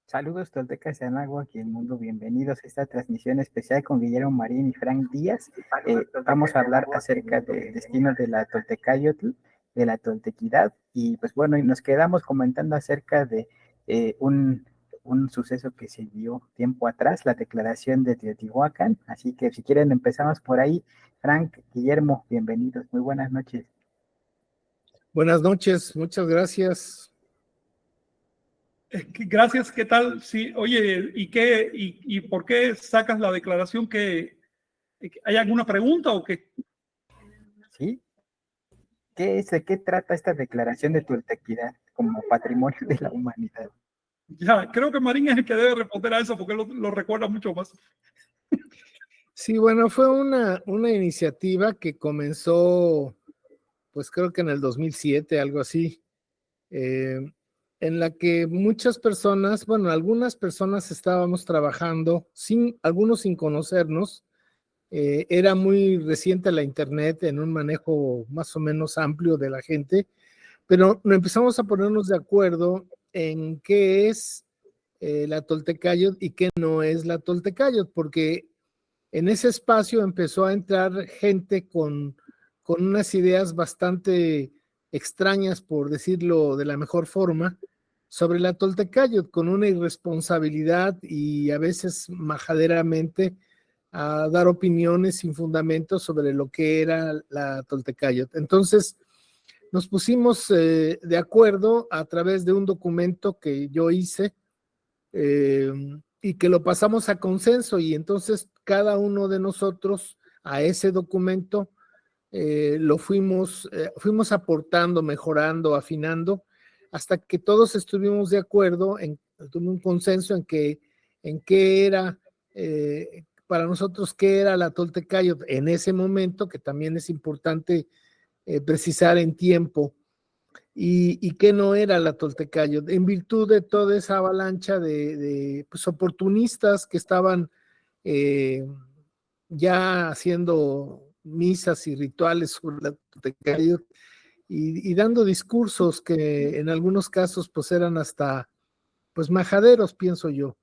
Saludos toltecas de Anáhuac y el mundo, bienvenidos a esta transmisión especial con Guillermo Marín y Frank Díaz. Vamos a hablar acerca del destino de la Toltecayotl, de la toltequidad, y pues bueno, y nos quedamos comentando acerca de un suceso que se dio tiempo atrás, la declaración de Teotihuacán. Así que si quieren empezamos por ahí. Frank, Guillermo, bienvenidos, muy buenas noches. Buenas noches, muchas gracias. Gracias, ¿qué tal? Sí, oye, ¿y por qué sacas la declaración? ¿Hay alguna pregunta o qué? ¿Sí? ¿De qué trata esta declaración de toltequidad como patrimonio de la humanidad? Ya, creo que Marín es el que debe responder a eso porque lo recuerda mucho más. Sí, bueno, fue una iniciativa que comenzó, pues creo que en el 2007, algo así, en la que muchas personas, bueno, algunas personas estábamos trabajando, algunos sin conocernos. Era muy reciente la internet en un manejo más o menos amplio de la gente, pero empezamos a ponernos de acuerdo en qué es la Toltecayot y qué no es la Toltecayot, porque en ese espacio empezó a entrar gente con unas ideas bastante extrañas, por decirlo de la mejor forma, sobre la Toltecayot, con una irresponsabilidad y a veces majaderamente a dar opiniones sin fundamento sobre lo que era la Toltecayot. Entonces, nos pusimos de acuerdo a través de un documento que yo hice, y que lo pasamos a consenso, y entonces cada uno de nosotros a ese documento lo fuimos aportando, mejorando, afinando, hasta que todos estuvimos de acuerdo, tuve un consenso en qué era, para nosotros, qué era la Toltecayot en ese momento, que también es importante precisar en tiempo, y qué no era la Toltecayot, en virtud de toda esa avalancha de pues, oportunistas que estaban ya haciendo misas y rituales sobre la Toltecayot y dando discursos que en algunos casos pues eran hasta pues majaderos, pienso yo.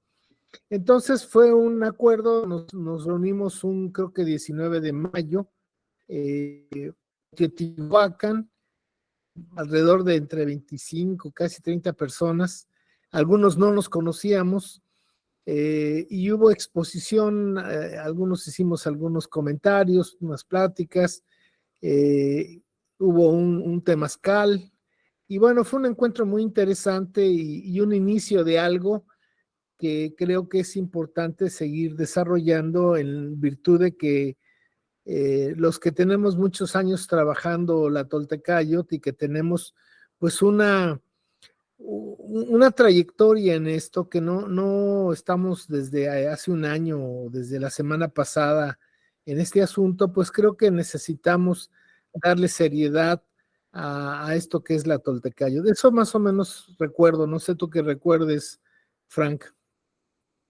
Entonces fue un acuerdo, nos reunimos creo que 19 de mayo, Teotihuacán, alrededor de entre 25, casi 30 personas. Algunos no nos conocíamos, y hubo exposición, algunos hicimos algunos comentarios, unas pláticas, hubo un temazcal, y bueno, fue un encuentro muy interesante y un inicio de algo que creo que es importante seguir desarrollando en virtud de que los que tenemos muchos años trabajando la Toltecayot y que tenemos pues una trayectoria en esto, que no estamos desde hace un año o desde la semana pasada en este asunto, pues creo que necesitamos darle seriedad a esto que es la Toltecayot. De eso más o menos recuerdo, no sé tú qué recuerdes, Frank.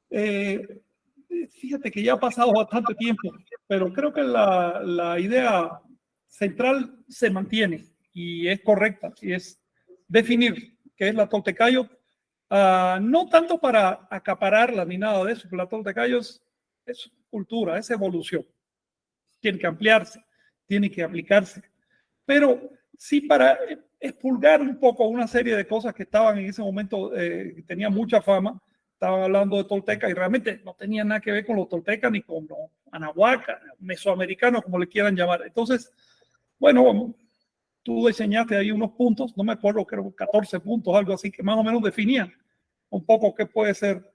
Fíjate que ya ha pasado bastante tiempo, pero creo que la idea central se mantiene y es correcta, y es definir qué es la Toltecayot, no tanto para acapararla ni nada de eso, la Toltecayot es cultura, es evolución, tiene que ampliarse, tiene que aplicarse, pero sí para expurgar un poco una serie de cosas que estaban en ese momento, que tenían mucha fama. Estaban hablando de tolteca y realmente no tenía nada que ver con los toltecas ni con los anahuacas, mesoamericanos, como le quieran llamar. Entonces, bueno, tú diseñaste ahí unos puntos, no me acuerdo, creo 14 puntos, algo así, que más o menos definían un poco qué puede ser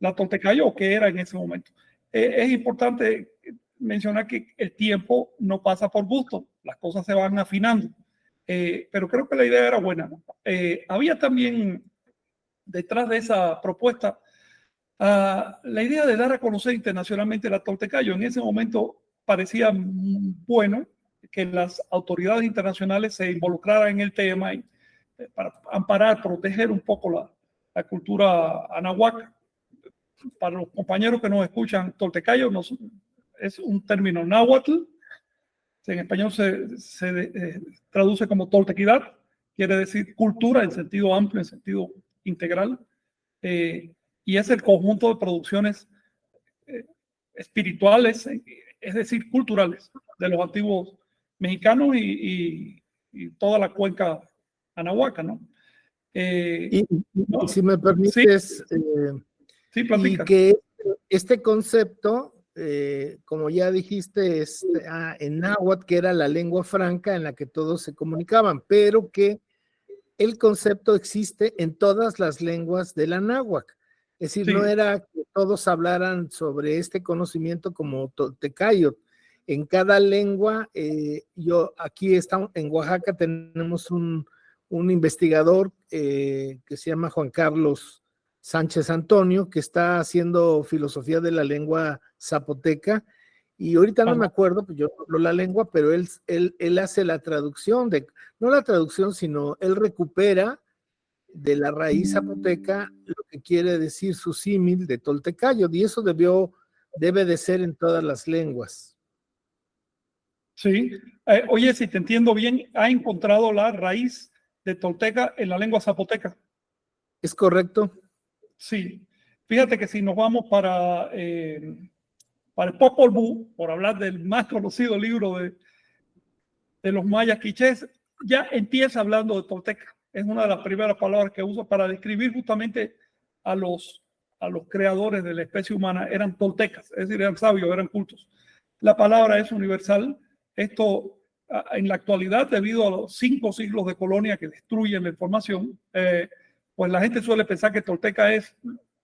la Toltecayot o qué era en ese momento. Es importante mencionar que el tiempo no pasa por gusto, las cosas se van afinando, pero creo que la idea era buena. Había también detrás de esa propuesta la idea de dar a conocer internacionalmente la Toltecayot. En ese momento parecía bueno que las autoridades internacionales se involucraran en el tema y para amparar, proteger un poco la cultura anahuaca. Para los compañeros que nos escuchan, Toltecayot es un término náhuatl, en español se traduce como toltequidad, quiere decir cultura en sentido amplio, en sentido integral. y es el conjunto de producciones espirituales, es decir, culturales, de los antiguos mexicanos y toda la cuenca anahuaca, ¿no? Y si me sí, permites, sí, y platica. que este concepto, como ya dijiste, en náhuatl, que era la lengua franca en la que todos se comunicaban, pero que el concepto existe en todas las lenguas de la náhuatl. Es decir, Sí. no era que todos hablaran sobre este conocimiento como toltecayo. En cada lengua, aquí estamos, en Oaxaca tenemos un investigador que se llama Juan Carlos Sánchez Antonio, que está haciendo filosofía de la lengua zapoteca, y ahorita no me acuerdo, pues yo no hablo la lengua, pero él hace la traducción, no la traducción, sino él recupera de la raíz zapoteca lo que quiere decir su símil de toltecayo, y eso debe de ser en todas las lenguas. Sí. Oye, si te entiendo bien, ha encontrado la raíz de tolteca en la lengua zapoteca. ¿Es correcto? Sí. Fíjate que si nos vamos para el Popol Vuh, por hablar del más conocido libro de los mayas quichés, ya empieza hablando de tolteca. Es una de las primeras palabras que usa para describir justamente a los creadores de la especie humana. Eran toltecas, es decir, eran sabios, eran cultos. La palabra es universal. Esto, en la actualidad, debido a los 5 siglos de colonia que destruyen la información, pues la gente suele pensar que tolteca es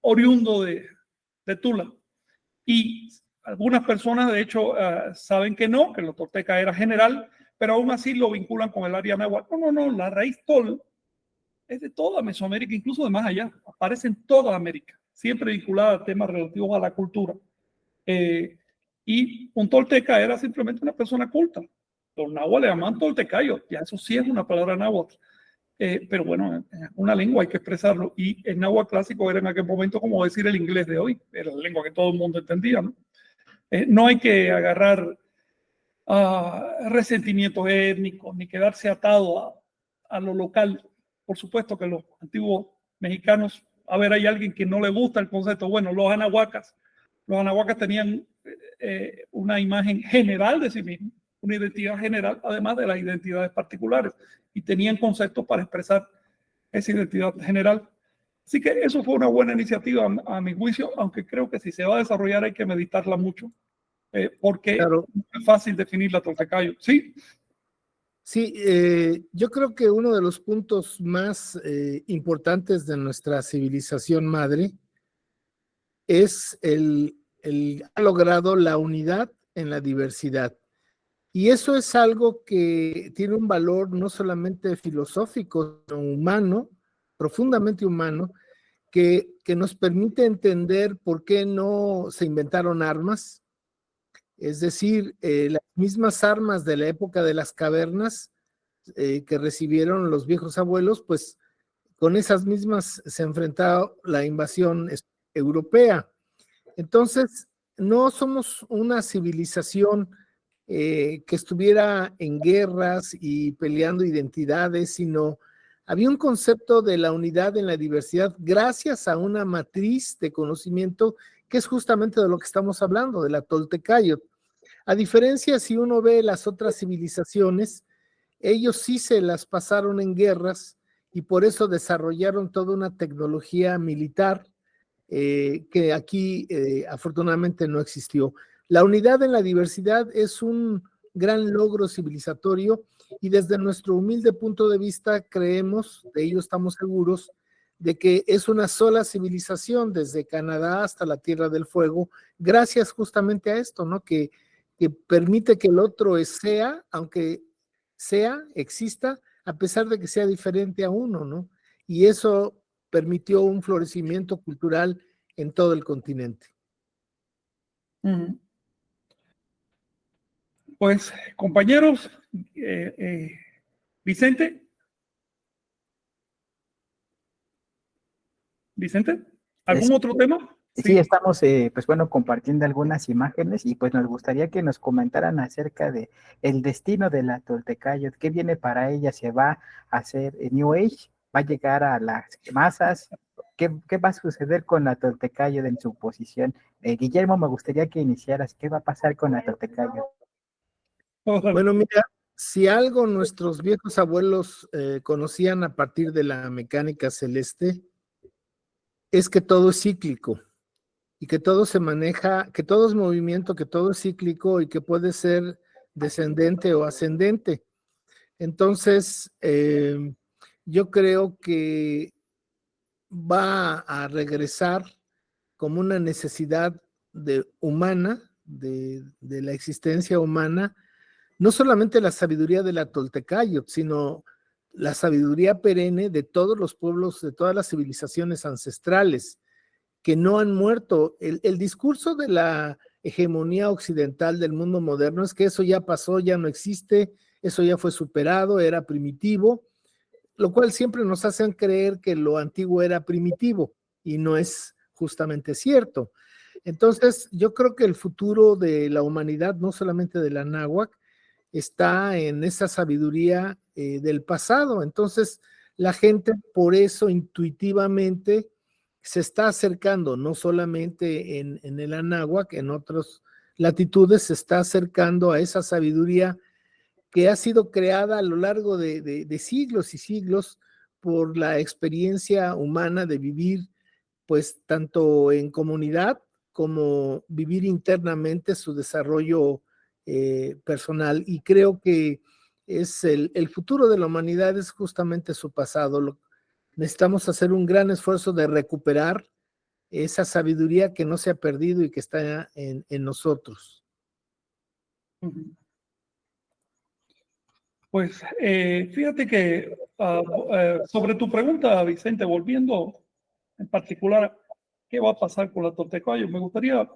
oriundo de Tula. Y algunas personas, de hecho, saben que no, que la tolteca era general, pero aún así lo vinculan con el área náhuatl. No, la raíz tol es de toda Mesoamérica, incluso de más allá. Aparece en toda América, siempre vinculada a temas relativos a la cultura. Y un tolteca era simplemente una persona culta. Los náhuatl le llaman toltecayo, ya eso sí es una palabra náhuatl. Pero bueno, en una lengua hay que expresarlo. Y el náhuatl clásico era en aquel momento como decir el inglés de hoy. Era la lengua que todo el mundo entendía, ¿no? No hay que agarrar resentimientos étnicos ni quedarse atado a lo local. Por supuesto que los antiguos mexicanos, a ver, hay alguien que no le gusta el concepto. Bueno, los anahuacas tenían una imagen general de sí mismos, una identidad general, además de las identidades particulares, y tenían conceptos para expresar esa identidad general. Así que eso fue una buena iniciativa a mi juicio, aunque creo que si se va a desarrollar hay que meditarla mucho, porque claro, no es fácil definir la toltecayo. ¿Sí? Sí, yo creo que uno de los puntos más importantes de nuestra civilización madre es ha logrado la unidad en la diversidad. Y eso es algo que tiene un valor no solamente filosófico, sino humano, profundamente humano, que nos permite entender por qué no se inventaron armas. Es decir, las mismas armas de la época de las cavernas que recibieron los viejos abuelos, pues con esas mismas se enfrentaba la invasión europea. Entonces, no somos una civilización que estuviera en guerras y peleando identidades, sino había un concepto de la unidad en la diversidad gracias a una matriz de conocimiento que es justamente de lo que estamos hablando, de la Toltecayo. A diferencia, si uno ve las otras civilizaciones, ellos sí se las pasaron en guerras y por eso desarrollaron toda una tecnología militar que aquí afortunadamente no existió. La unidad en la diversidad es un gran logro civilizatorio y desde nuestro humilde punto de vista creemos, de ello estamos seguros, de que es una sola civilización desde Canadá hasta la Tierra del Fuego, gracias justamente a esto, ¿no? Que permite que el otro sea, aunque exista, a pesar de que sea diferente a uno, ¿no? Y eso permitió un florecimiento cultural en todo el continente. Pues, compañeros, Vicente, ¿algún otro tema? Sí, estamos, pues bueno, compartiendo algunas imágenes y pues nos gustaría que nos comentaran acerca de el destino de la Toltecayo, qué viene para ella, se va a hacer New Age, va a llegar a las masas, ¿qué va a suceder con la Toltecayo en su posición? Guillermo, me gustaría que iniciaras. ¿Qué va a pasar con la Toltecayo? Bueno, mira, si algo nuestros viejos abuelos conocían a partir de la mecánica celeste, es que todo es cíclico y que todo se maneja, que todo es movimiento, que todo es cíclico y que puede ser descendente o ascendente. Entonces, yo creo que va a regresar como una necesidad humana, de la existencia humana, no solamente la sabiduría de la Toltecayo, sino la sabiduría perenne de todos los pueblos, de todas las civilizaciones ancestrales que no han muerto. El discurso de la hegemonía occidental del mundo moderno es que eso ya pasó, ya no existe, eso ya fue superado, era primitivo, lo cual siempre nos hacen creer que lo antiguo era primitivo y no es justamente cierto. Entonces, yo creo que el futuro de la humanidad, no solamente de la náhuatl, está en esa sabiduría del pasado. Entonces, la gente por eso intuitivamente se está acercando, no solamente en el Anáhuac, en otras latitudes, se está acercando a esa sabiduría que ha sido creada a lo largo de siglos y siglos por la experiencia humana de vivir, pues, tanto en comunidad como vivir internamente su desarrollo personal. Y creo que es el futuro de la humanidad, es justamente su pasado. Necesitamos hacer un gran esfuerzo de recuperar esa sabiduría que no se ha perdido y que está en nosotros. Pues fíjate que sobre tu pregunta, Vicente, volviendo en particular, ¿qué va a pasar con la Toltecayo? Me gustaría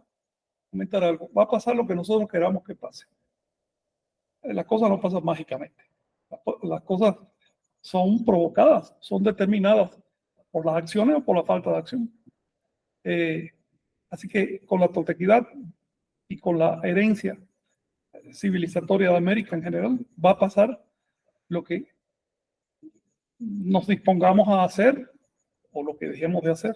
comentar algo. Va a pasar lo que nosotros queramos que pase. Las cosas no pasan mágicamente. Las cosas son provocadas, son determinadas por las acciones o por la falta de acción. Así que con la toltequidad y con la herencia civilizatoria de América en general, va a pasar lo que nos dispongamos a hacer o lo que dejemos de hacer.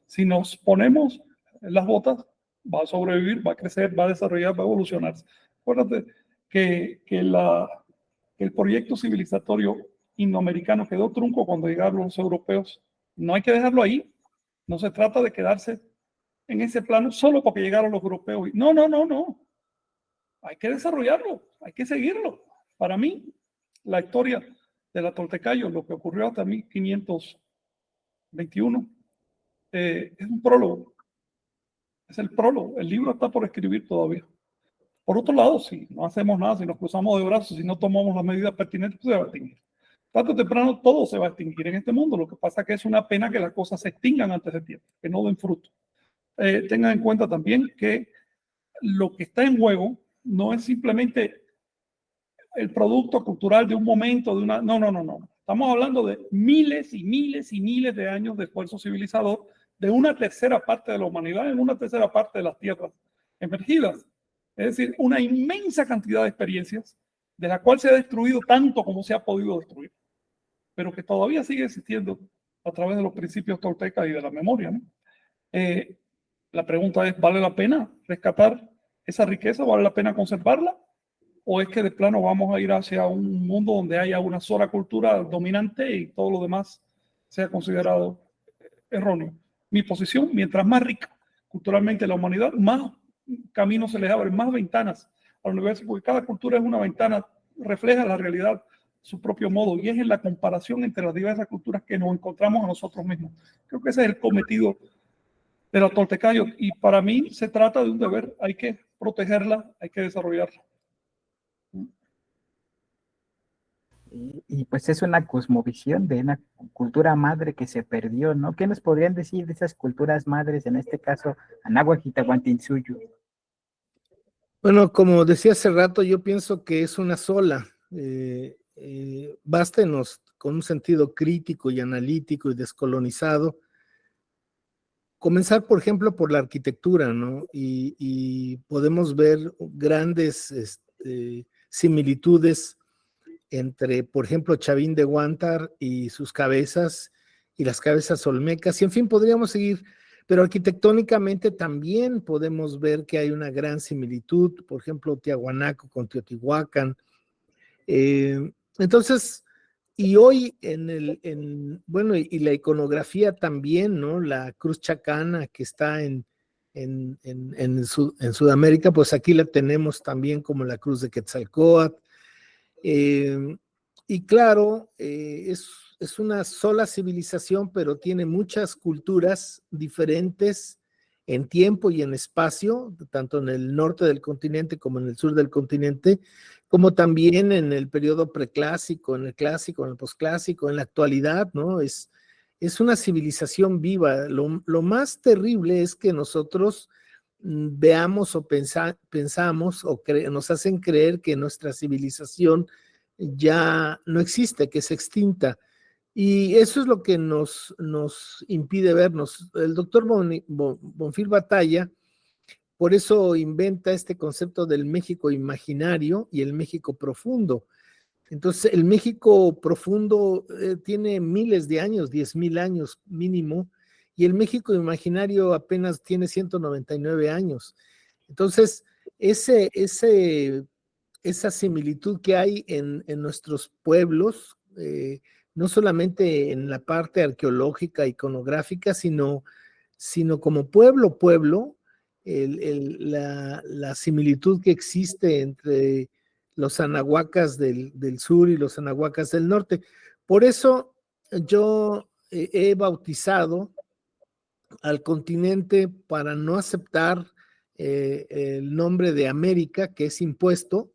Si nos ponemos las botas, va a sobrevivir, va a crecer, va a desarrollar, va a evolucionar. Acuérdate que el proyecto civilizatorio indoamericano quedó trunco cuando llegaron los europeos. No hay que dejarlo ahí. No se trata de quedarse en ese plano solo porque llegaron los europeos. No, no, no, no. Hay que desarrollarlo, hay que seguirlo. Para mí, la historia de la Toltecayo, lo que ocurrió hasta 1521, es un prólogo. Es el prólogo. El libro está por escribir todavía. Por otro lado, si no hacemos nada, si nos cruzamos de brazos, si no tomamos las medidas pertinentes, pues se va a extinguir. Tarde o temprano todo se va a extinguir en este mundo. Lo que pasa es que es una pena que las cosas se extingan antes de tiempo, que no den fruto. Tengan en cuenta también que lo que está en juego no es simplemente el producto cultural de un momento, de una... No, no, no, no. Estamos hablando de miles y miles y miles de años de esfuerzo civilizador de una tercera parte de la humanidad en una tercera parte de las tierras emergidas. Es decir, una inmensa cantidad de experiencias de la cual se ha destruido tanto como se ha podido destruir, pero que todavía sigue existiendo a través de los principios toltecas y de la memoria, ¿no? La pregunta es, ¿vale la pena rescatar esa riqueza? ¿Vale la pena conservarla? ¿O es que de plano vamos a ir hacia un mundo donde haya una sola cultura dominante y todo lo demás sea considerado erróneo? Mi posición, mientras más rica culturalmente la humanidad, más caminos se les abren, más ventanas al universo, porque cada cultura es una ventana, refleja la realidad su propio modo, y es en la comparación entre las diversas culturas que nos encontramos a nosotros mismos. Creo que ese es el cometido de la Toltecayo, y para mí se trata de un deber. Hay que protegerla, hay que desarrollarla. Y pues es una cosmovisión de una cultura madre que se perdió, ¿no? ¿Qué nos podrían decir de esas culturas madres, en este caso, Anáhuac y Tahuantinsuyo? Bueno, como decía hace rato, yo pienso que es una sola. Bástenos con un sentido crítico y analítico y descolonizado. Comenzar, por ejemplo, por la arquitectura, ¿no? Y podemos ver grandes similitudes entre, por ejemplo, Chavín de Huántar y sus cabezas, y las cabezas olmecas, y en fin, podríamos seguir, pero arquitectónicamente también podemos ver que hay una gran similitud, por ejemplo, Tiahuanaco con Teotihuacán. Entonces, y hoy bueno, y la iconografía también, ¿no? La cruz chacana que está en Sudamérica, pues aquí la tenemos también como la cruz de Quetzalcóatl. Y claro, es una sola civilización, pero tiene muchas culturas diferentes en tiempo y en espacio, tanto en el norte del continente como en el sur del continente, como también en el periodo preclásico, en el clásico, en el posclásico, en la actualidad, ¿no? Es una civilización viva. Lo más terrible es que nosotros veamos o pensamos o nos hacen creer que nuestra civilización ya no existe, que es extinta. Y eso es lo que nos impide vernos. El doctor Bonfil Batalla, por eso inventa este concepto del México imaginario y el México profundo. Entonces, el México profundo tiene miles de años, 10,000 años mínimo, y el México imaginario apenas tiene 199 años. Entonces, esa similitud que hay en nuestros pueblos, no solamente en la parte arqueológica, iconográfica, sino como pueblo, la similitud que existe entre los anahuacas del sur y los anahuacas del norte. Por eso yo he bautizado al continente para no aceptar el nombre de América, que es impuesto,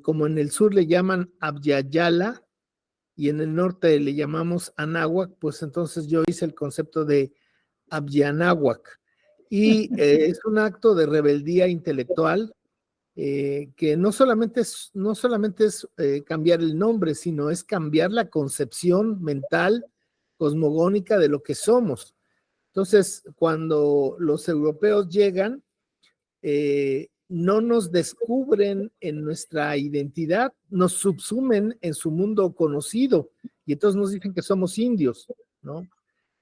como en el sur le llaman Abyayala y en el norte le llamamos Anáhuac, pues entonces yo hice el concepto de Abyanáhuac. Y es un acto de rebeldía intelectual que no solamente es cambiar el nombre, sino es cambiar la concepción mental, cosmogónica de lo que somos. Entonces, cuando los europeos llegan, no nos descubren en nuestra identidad, nos subsumen en su mundo conocido y entonces nos dicen que somos indios, ¿no?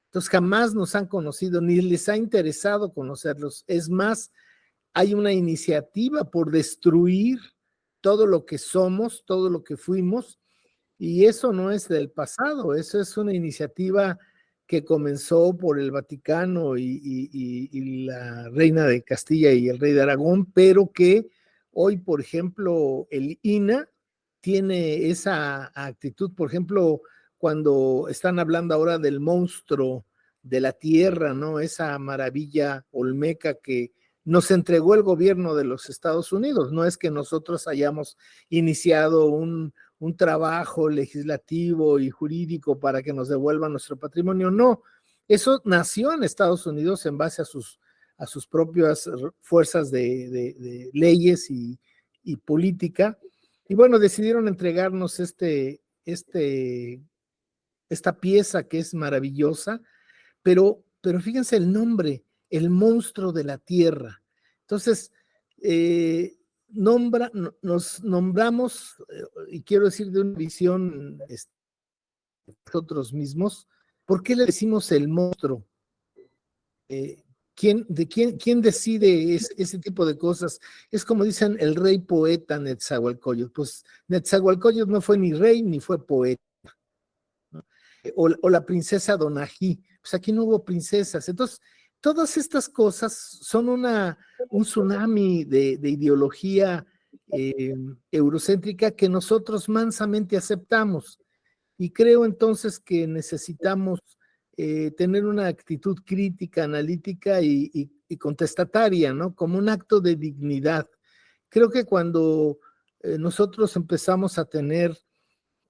Entonces jamás nos han conocido, ni les ha interesado conocerlos. Es más, hay una iniciativa por destruir todo lo que somos, todo lo que fuimos, y eso no es del pasado, eso es una iniciativa que comenzó por el Vaticano y la reina de Castilla y el rey de Aragón, pero que hoy, por ejemplo, el INAH tiene esa actitud. Por ejemplo, cuando están hablando ahora del monstruo de la tierra, ¿no? Esa maravilla olmeca que nos entregó el gobierno de los Estados Unidos. No es que nosotros hayamos iniciado un trabajo legislativo y jurídico para que nos devuelvan nuestro patrimonio, no. Eso nació en Estados Unidos en base a sus propias fuerzas de leyes y política. Y bueno, decidieron entregarnos esta pieza que es maravillosa, pero fíjense el nombre, el monstruo de la tierra. Entonces, nos nombramos, y quiero decir de una visión nosotros mismos, ¿por qué le decimos el monstruo? ¿Quién decide ese tipo de cosas? Es como dicen el rey poeta Netzahualcóyotl. Pues Netzahualcóyotl no fue ni rey ni fue poeta, ¿no? O la princesa Donají, pues aquí no hubo princesas. Entonces, todas estas cosas son un tsunami de ideología eurocéntrica que nosotros mansamente aceptamos. Y creo entonces que necesitamos tener una actitud crítica, analítica y contestataria, ¿no? Como un acto de dignidad. Creo que cuando nosotros empezamos a tener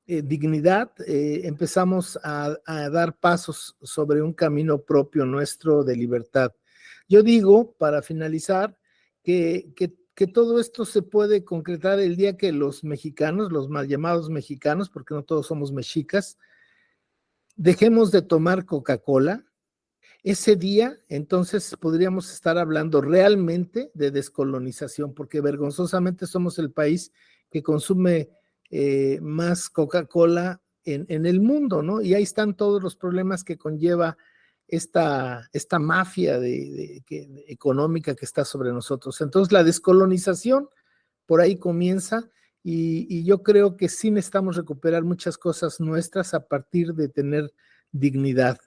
dignidad, empezamos a dar pasos sobre un camino propio nuestro de libertad. Yo digo, para finalizar, que todo esto se puede concretar el día que los mexicanos, los mal llamados mexicanos, porque no todos somos mexicas, dejemos de tomar Coca-Cola. Ese día, entonces, podríamos estar hablando realmente de descolonización, porque vergonzosamente somos el país que consume más Coca-Cola en el mundo, ¿no? Y ahí están todos los problemas que conlleva esta mafia económica que está sobre nosotros. Entonces, la descolonización por ahí comienza y yo creo que sí necesitamos recuperar muchas cosas nuestras a partir de tener dignidad.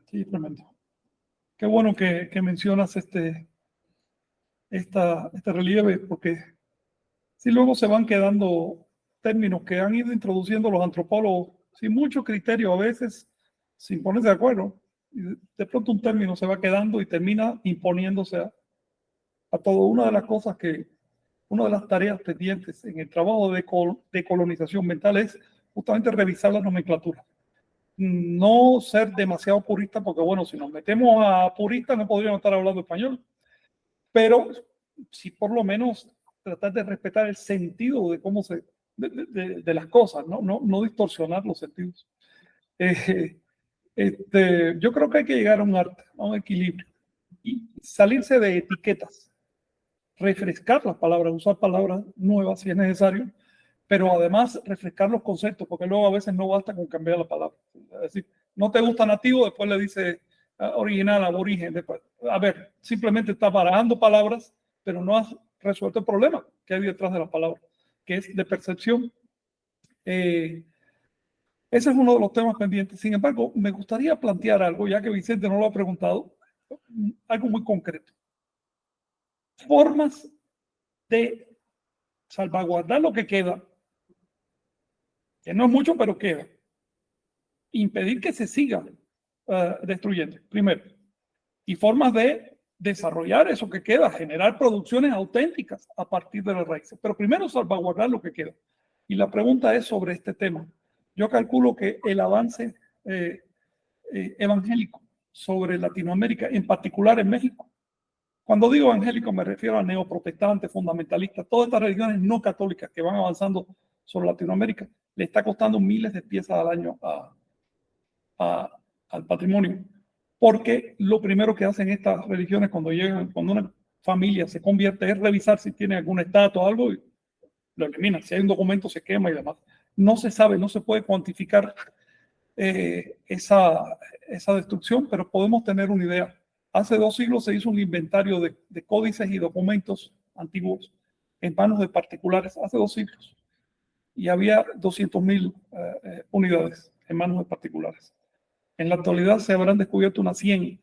Sí, tremendo. Qué bueno que mencionas este relieve, porque si luego se van quedando términos que han ido introduciendo los antropólogos sin mucho criterio, a veces sin ponerse de acuerdo, y de pronto un término se va quedando y termina imponiéndose a todo. Una de las cosas una de las tareas pendientes en el trabajo de colonización mental es justamente revisar la nomenclatura. No ser demasiado purista, porque bueno, si nos metemos a puristas no podríamos estar hablando español, pero sí por lo menos tratar de respetar el sentido de cómo de las cosas, no distorsionar los sentidos. Yo creo que hay que llegar a a un equilibrio y salirse de etiquetas, refrescar las palabras, usar palabras nuevas si es necesario, pero además refrescar los conceptos, porque luego a veces no basta con cambiar la palabra. Es decir, no te gusta nativo, después le dice original, aborigen. Después. A ver, simplemente estás barajando palabras, pero no has resuelto el problema que hay detrás de las palabras, que es de percepción. Ese es uno de los temas pendientes. Sin embargo, me gustaría plantear algo, ya que Vicente no lo ha preguntado, algo muy concreto. Formas de salvaguardar lo que queda, que no es mucho, pero queda. Impedir que se siga destruyendo, primero. Y formas de desarrollar eso que queda, generar producciones auténticas a partir de las raíces. Pero primero salvaguardar lo que queda. Y la pregunta es sobre este tema. Yo calculo que el avance evangélico sobre Latinoamérica, en particular en México, cuando digo evangélico me refiero a neoprotestantes, fundamentalistas, todas estas religiones no católicas que van avanzando sobre Latinoamérica, le está costando miles de piezas al año al patrimonio. Porque lo primero que hacen estas religiones cuando una familia se convierte es revisar si tiene algún estatus o algo y lo eliminan. Si hay un documento se quema y demás. No se sabe, no se puede cuantificar esa destrucción, pero podemos tener una idea. Hace 2 siglos se hizo un inventario de códices y documentos antiguos en manos de particulares, hace 2 siglos. Y había 200,000 unidades en manos de particulares. En la actualidad se habrán descubierto unas 100,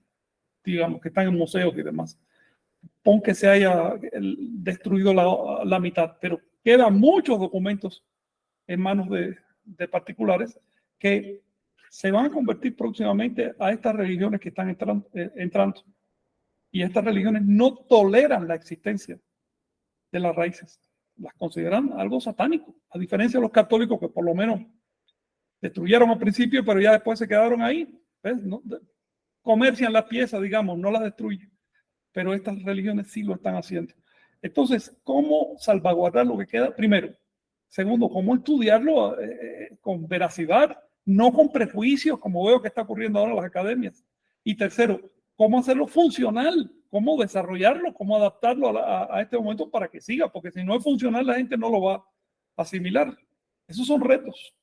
digamos, que están en museos y demás. Pon que se haya destruido la mitad, pero quedan muchos documentos en manos de particulares que se van a convertir próximamente a estas religiones que están entrando. Y estas religiones no toleran la existencia de las raíces. Las consideran algo satánico, a diferencia de los católicos que por lo menos destruyeron al principio, pero ya después se quedaron ahí. ¿Ves? ¿No? Comercian las piezas, digamos, no las destruyen. Pero estas religiones sí lo están haciendo. Entonces, ¿cómo salvaguardar lo que queda? Primero. Segundo, ¿cómo estudiarlo con veracidad, no con prejuicios, como veo que está ocurriendo ahora en las academias? Y tercero, ¿cómo hacerlo funcional? ¿Cómo desarrollarlo? ¿Cómo adaptarlo a este momento para que siga? Porque si no es funcional, la gente no lo va a asimilar. Esos son retos.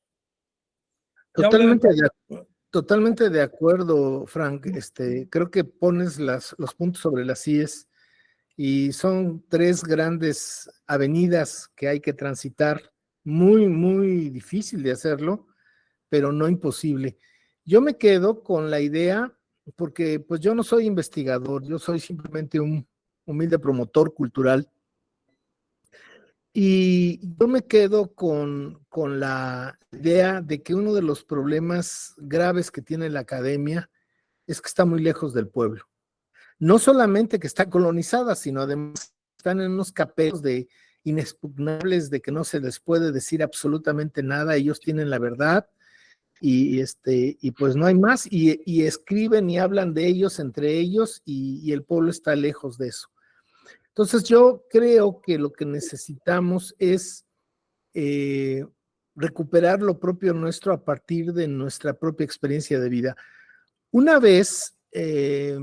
Totalmente de acuerdo, Frank. Creo que pones los puntos sobre las IES y son 3 grandes avenidas que hay que transitar. Muy, muy difícil de hacerlo, pero no imposible. Yo me quedo con la idea, porque pues yo no soy investigador, yo soy simplemente un humilde promotor cultural. Y yo me quedo con la idea de que uno de los problemas graves que tiene la academia es que está muy lejos del pueblo. No solamente que está colonizada, sino además están en unos capeos de inexpugnables de que no se les puede decir absolutamente nada, ellos tienen la verdad y pues no hay más y escriben y hablan de ellos entre ellos y el pueblo está lejos de eso. Entonces yo creo que lo que necesitamos es recuperar lo propio nuestro a partir de nuestra propia experiencia de vida. Una vez que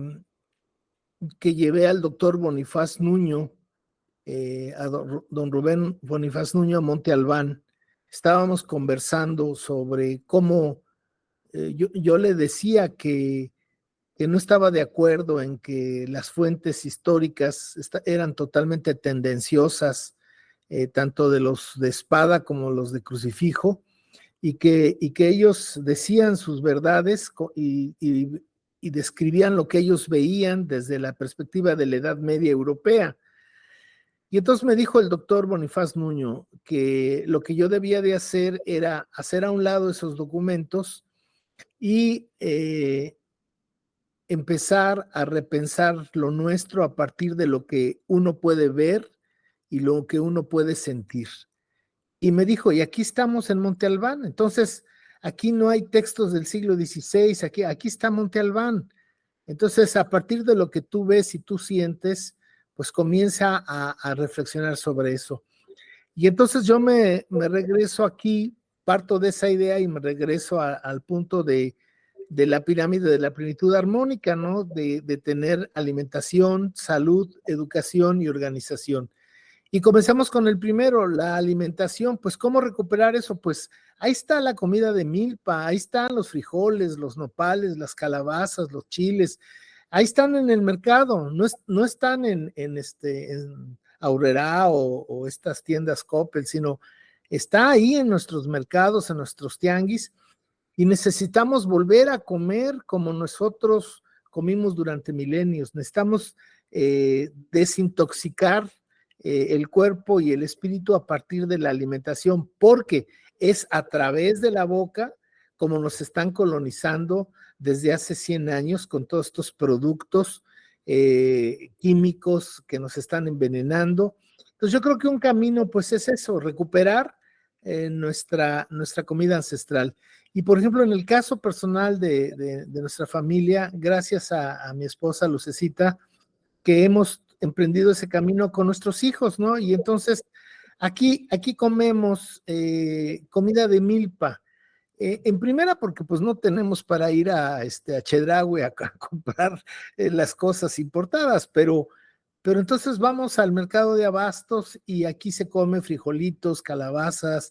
llevé al doctor Bonifaz Nuño a don Rubén Bonifaz Nuño a Monte Albán. Estábamos conversando sobre cómo yo le decía que no estaba de acuerdo en que las fuentes históricas eran totalmente tendenciosas, tanto de los de espada como los de crucifijo, y que ellos decían sus verdades y describían lo que ellos veían desde la perspectiva de la Edad Media europea. Y entonces me dijo el doctor Bonifaz Nuño que lo que yo debía de hacer era hacer a un lado esos documentos y empezar a repensar lo nuestro a partir de lo que uno puede ver y lo que uno puede sentir. Y me dijo, y aquí estamos en Monte Albán, entonces aquí no hay textos del siglo XVI, aquí está Monte Albán. Entonces, a partir de lo que tú ves y tú sientes, pues comienza a reflexionar sobre eso. Y entonces yo me regreso aquí, parto de esa idea y me regreso al punto de la pirámide de la plenitud armónica, ¿no? De tener alimentación, salud, educación y organización. Y comenzamos con el primero, la alimentación. Pues, ¿cómo recuperar eso? Pues, ahí está la comida de milpa, ahí están los frijoles, los nopales, las calabazas, los chiles, ahí están en el mercado, no están en Aurrerá o estas tiendas Coppel, sino está ahí en nuestros mercados, en nuestros tianguis, y necesitamos volver a comer como nosotros comimos durante milenios. Necesitamos desintoxicar el cuerpo y el espíritu a partir de la alimentación, porque es a través de la boca como nos están colonizando desde hace 100 años con todos estos productos químicos que nos están envenenando. Entonces yo creo que un camino pues es eso, recuperar nuestra comida ancestral. Y por ejemplo, en el caso personal de nuestra familia, gracias a mi esposa Lucecita, que hemos emprendido ese camino con nuestros hijos, ¿no? Y entonces aquí comemos comida de milpa. En primera, porque pues no tenemos para ir a Chedraui a comprar las cosas importadas, pero entonces vamos al mercado de abastos y aquí se come frijolitos, calabazas,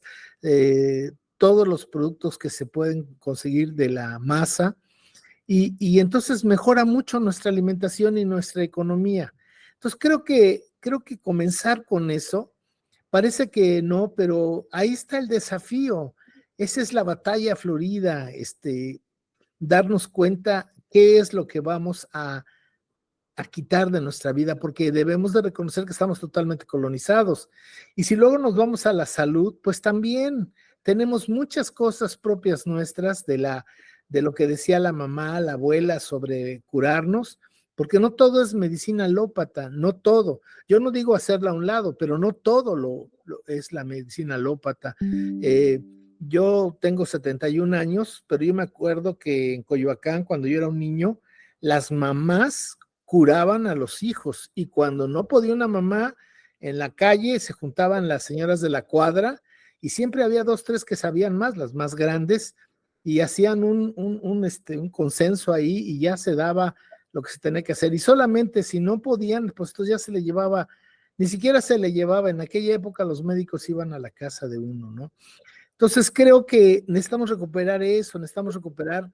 todos los productos que se pueden conseguir de la masa, y entonces mejora mucho nuestra alimentación y nuestra economía. Entonces creo que comenzar con eso, parece que no, pero ahí está el desafío. Esa es la batalla florida, darnos cuenta qué es lo que vamos a quitar de nuestra vida, porque debemos de reconocer que estamos totalmente colonizados. Y si luego nos vamos a la salud, pues también tenemos muchas cosas propias nuestras de lo que decía la mamá, la abuela sobre curarnos, porque no todo es medicina alópata, no todo. Yo no digo hacerla a un lado, pero no todo lo es la medicina alópata. Yo tengo 71 años, pero yo me acuerdo que en Coyoacán, cuando yo era un niño, las mamás curaban a los hijos, y cuando no podía una mamá en la calle, se juntaban las señoras de la cuadra, y siempre había 2, 3 que sabían más, las más grandes, y hacían un consenso ahí, y ya se daba lo que se tenía que hacer, y solamente si no podían, pues entonces ya se le llevaba, ni siquiera se le llevaba, en aquella época los médicos iban a la casa de uno, ¿no? Entonces creo que necesitamos recuperar eso, necesitamos recuperar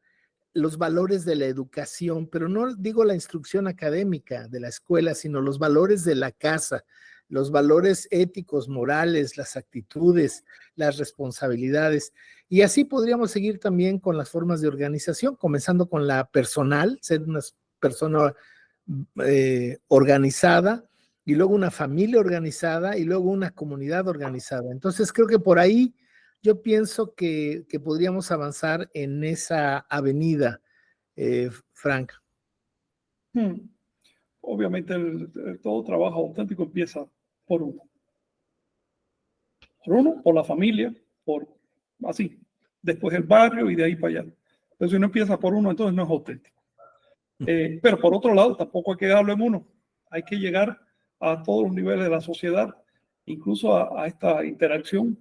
los valores de la educación, pero no digo la instrucción académica de la escuela, sino los valores de la casa, los valores éticos, morales, las actitudes, las responsabilidades. Y así podríamos seguir también con las formas de organización, comenzando con la personal, ser una persona organizada, y luego una familia organizada, y luego una comunidad organizada. Entonces creo que por ahí yo pienso que podríamos avanzar en esa avenida, Frank. Obviamente todo trabajo auténtico empieza por uno. Por uno, por la familia, así. Después el barrio y de ahí para allá. Pero si no empieza por uno, entonces no es auténtico. Pero por otro lado, tampoco hay que dejarlo en uno. Hay que llegar a todos los niveles de la sociedad, incluso a esta interacción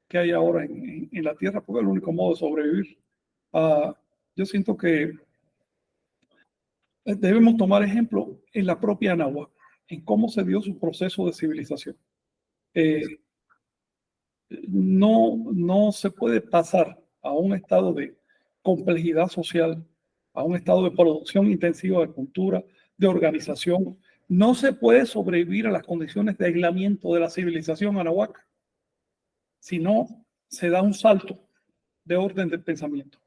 que hay ahora en la tierra, porque es el único modo de sobrevivir. Yo siento que debemos tomar ejemplo en la propia Anáhuac. en cómo se dio su proceso de civilización. No se puede pasar a un estado de complejidad social, a un estado de producción intensiva de cultura, de organización. No se puede sobrevivir a las condiciones de aislamiento de la civilización anahuaca, si no se da un salto de orden del pensamiento.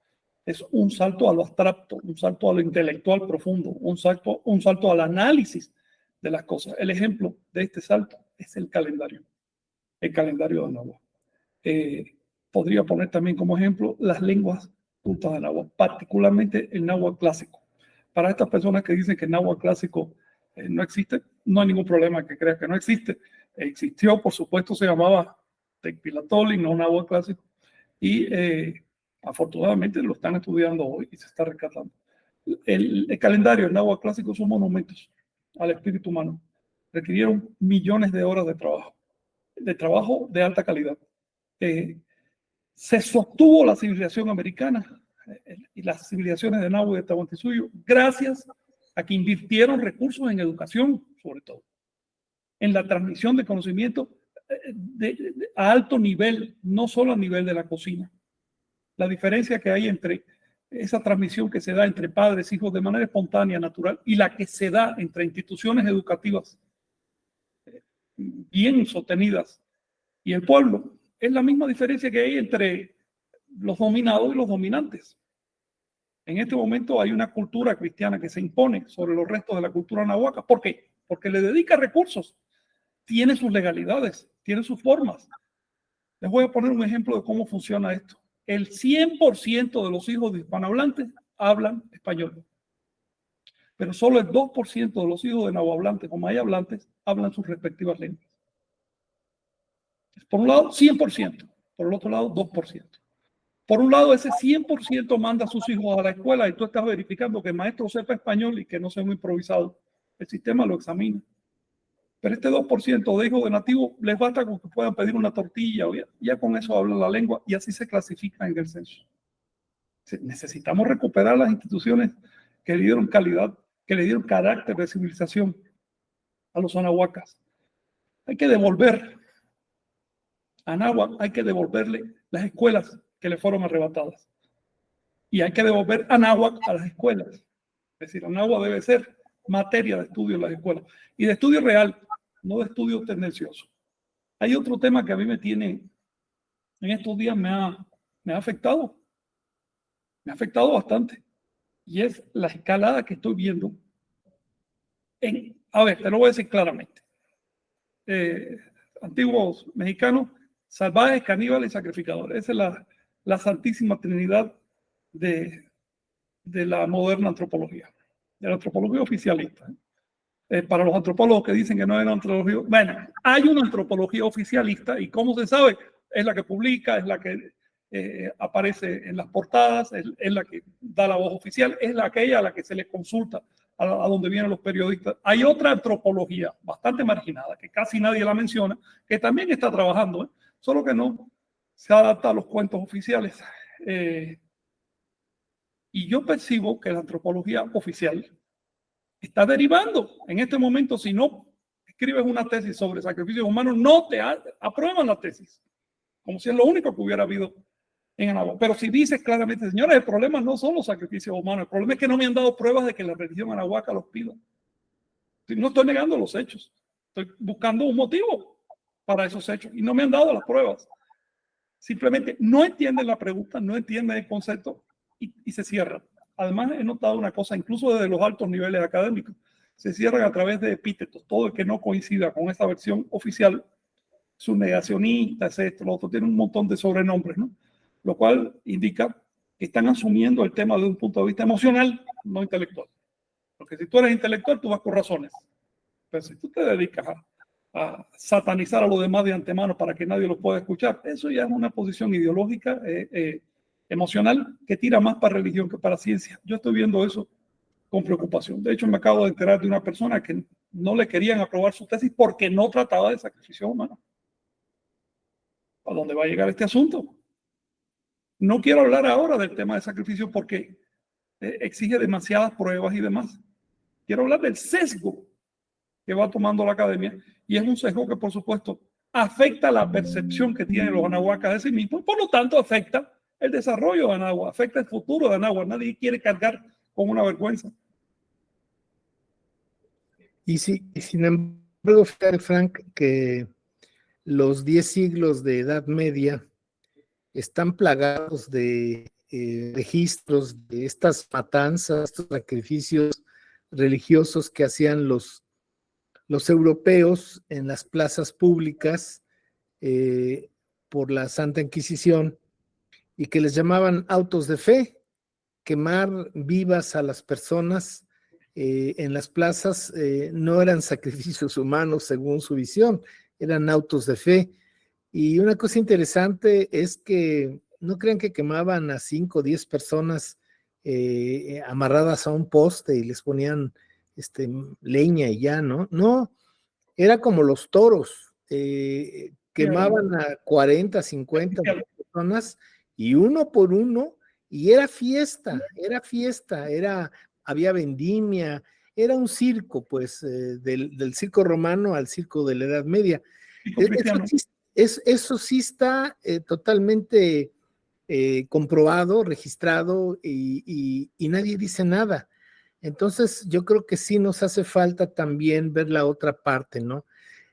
Es un salto a lo abstracto, un salto a lo intelectual profundo, un salto al análisis de las cosas. El ejemplo de este salto es el calendario de Anahuac. Podría poner también como ejemplo las lenguas cultas de náhuatl, particularmente el náhuatl clásico. Para estas personas que dicen que el náhuatl clásico no existe, no hay ningún problema que crean que no existe. Existió, por supuesto, se llamaba Tecpilatoli, no náhuatl clásico, y afortunadamente lo están estudiando hoy y se está rescatando. El calendario, el náhuatl clásico, son monumentos al espíritu humano. Requirieron millones de horas de trabajo de alta calidad. Se sostuvo la civilización americana y las civilizaciones de Nahu y de Tahuantinsuyo gracias a que invirtieron recursos en educación, sobre todo, en la transmisión de conocimiento a alto nivel, no solo a nivel de la cocina. La diferencia que hay entre esa transmisión que se da entre padres, hijos de manera espontánea, natural, y la que se da entre instituciones educativas bien sostenidas y el pueblo, es la misma diferencia que hay entre los dominados y los dominantes. En este momento hay una cultura cristiana que se impone sobre los restos de la cultura nahuaca. ¿Por qué? Porque le dedica recursos, tiene sus legalidades, tiene sus formas. Les voy a poner un ejemplo de cómo funciona esto. El 100% de los hijos de hispanohablantes hablan español, pero solo el 2% de los hijos de nahuablantes o mayablantes hablan sus respectivas lenguas. Por un lado, 100%, por el otro lado, 2%. Por un lado, ese 100% manda a sus hijos a la escuela y tú estás verificando que el maestro sepa español y que no sea muy improvisado. El sistema lo examina. Pero este 2% de hijos de nativos les basta con que puedan pedir una tortilla, o ya con eso hablan la lengua y así se clasifican en el censo. Necesitamos recuperar las instituciones que le dieron calidad, que le dieron carácter de civilización a los anahuacas. Hay que devolver a Anáhuac, hay que devolverle las escuelas que le fueron arrebatadas. Y hay que devolver a Anáhuac a las escuelas. Es decir, Anáhuac debe ser materia de estudio en las escuelas. Y de estudio real, no de estudio tendencioso. Hay otro tema que a mí me tiene, en estos días me ha afectado. Me ha afectado bastante. Y es la escalada que estoy viendo. A ver, te lo voy a decir claramente. Antiguos mexicanos, salvajes, caníbales y sacrificadores. Esa es la santísima trinidad de la moderna antropología, de la antropología oficialista. Para los antropólogos que dicen que no hay antropología, bueno, hay una antropología oficialista y ¿cómo se sabe? Es la que publica, es la que aparece en las portadas, es la que da la voz oficial, es aquella a la que se le consulta, a donde vienen los periodistas. Hay otra antropología bastante marginada, que casi nadie la menciona, que también está trabajando, solo que no se adapta a los cuentos oficiales. Y yo percibo que la antropología oficial está derivando. En este momento, si no escribes una tesis sobre sacrificios humanos, no te aprueban la tesis, como si es lo único que hubiera habido en Anáhuac. Pero si dices claramente, señores, el problema no son los sacrificios humanos, el problema es que no me han dado pruebas de que la religión anahuaca los pida. No estoy negando los hechos, estoy buscando un motivo para esos hechos y no me han dado las pruebas. Simplemente no entienden la pregunta, no entienden el concepto y se cierran. Además, he notado una cosa, incluso desde los altos niveles académicos, se cierran a través de epítetos. Todo el que no coincida con esta versión oficial, su negacionista, esto, lo otro, tiene un montón de sobrenombres, ¿no? Lo cual indica que están asumiendo el tema desde un punto de vista emocional, no intelectual. Porque si tú eres intelectual, tú vas por razones. Pero si tú te dedicas a satanizar a los demás de antemano para que nadie los pueda escuchar, eso ya es una posición ideológica, emocional, que tira más para religión que para ciencia. Yo estoy viendo eso con preocupación. De hecho, me acabo de enterar de una persona que no le querían aprobar su tesis porque no trataba de sacrificio humano. ¿A dónde va a llegar este asunto? No quiero hablar ahora del tema de sacrificio porque exige demasiadas pruebas y demás. Quiero hablar del sesgo que va tomando la academia, y es un sesgo que, por supuesto, afecta la percepción que tienen los anahuacas de sí mismos, por lo tanto, afecta el desarrollo de Anáhuac, afecta el futuro de Anáhuac. Nadie quiere cargar con una vergüenza. Y sin embargo, Frank, que los 10 siglos de Edad Media están plagados de registros de estas matanzas, estos sacrificios religiosos que hacían los europeos en las plazas públicas por la Santa Inquisición, y que les llamaban autos de fe, quemar vivas a las personas en las plazas. No eran sacrificios humanos según su visión, eran autos de fe. Y una cosa interesante es que no crean que quemaban a 5 o 10 personas amarradas a un poste y les ponían leña y ya, ¿no? No, era como los toros, quemaban a 40, 50 personas y uno por uno, y era fiesta, había vendimia, era un circo, pues, del circo romano al circo de la Edad Media. Eso sí está totalmente comprobado, registrado, y nadie dice nada. Entonces, yo creo que sí nos hace falta también ver la otra parte, ¿no?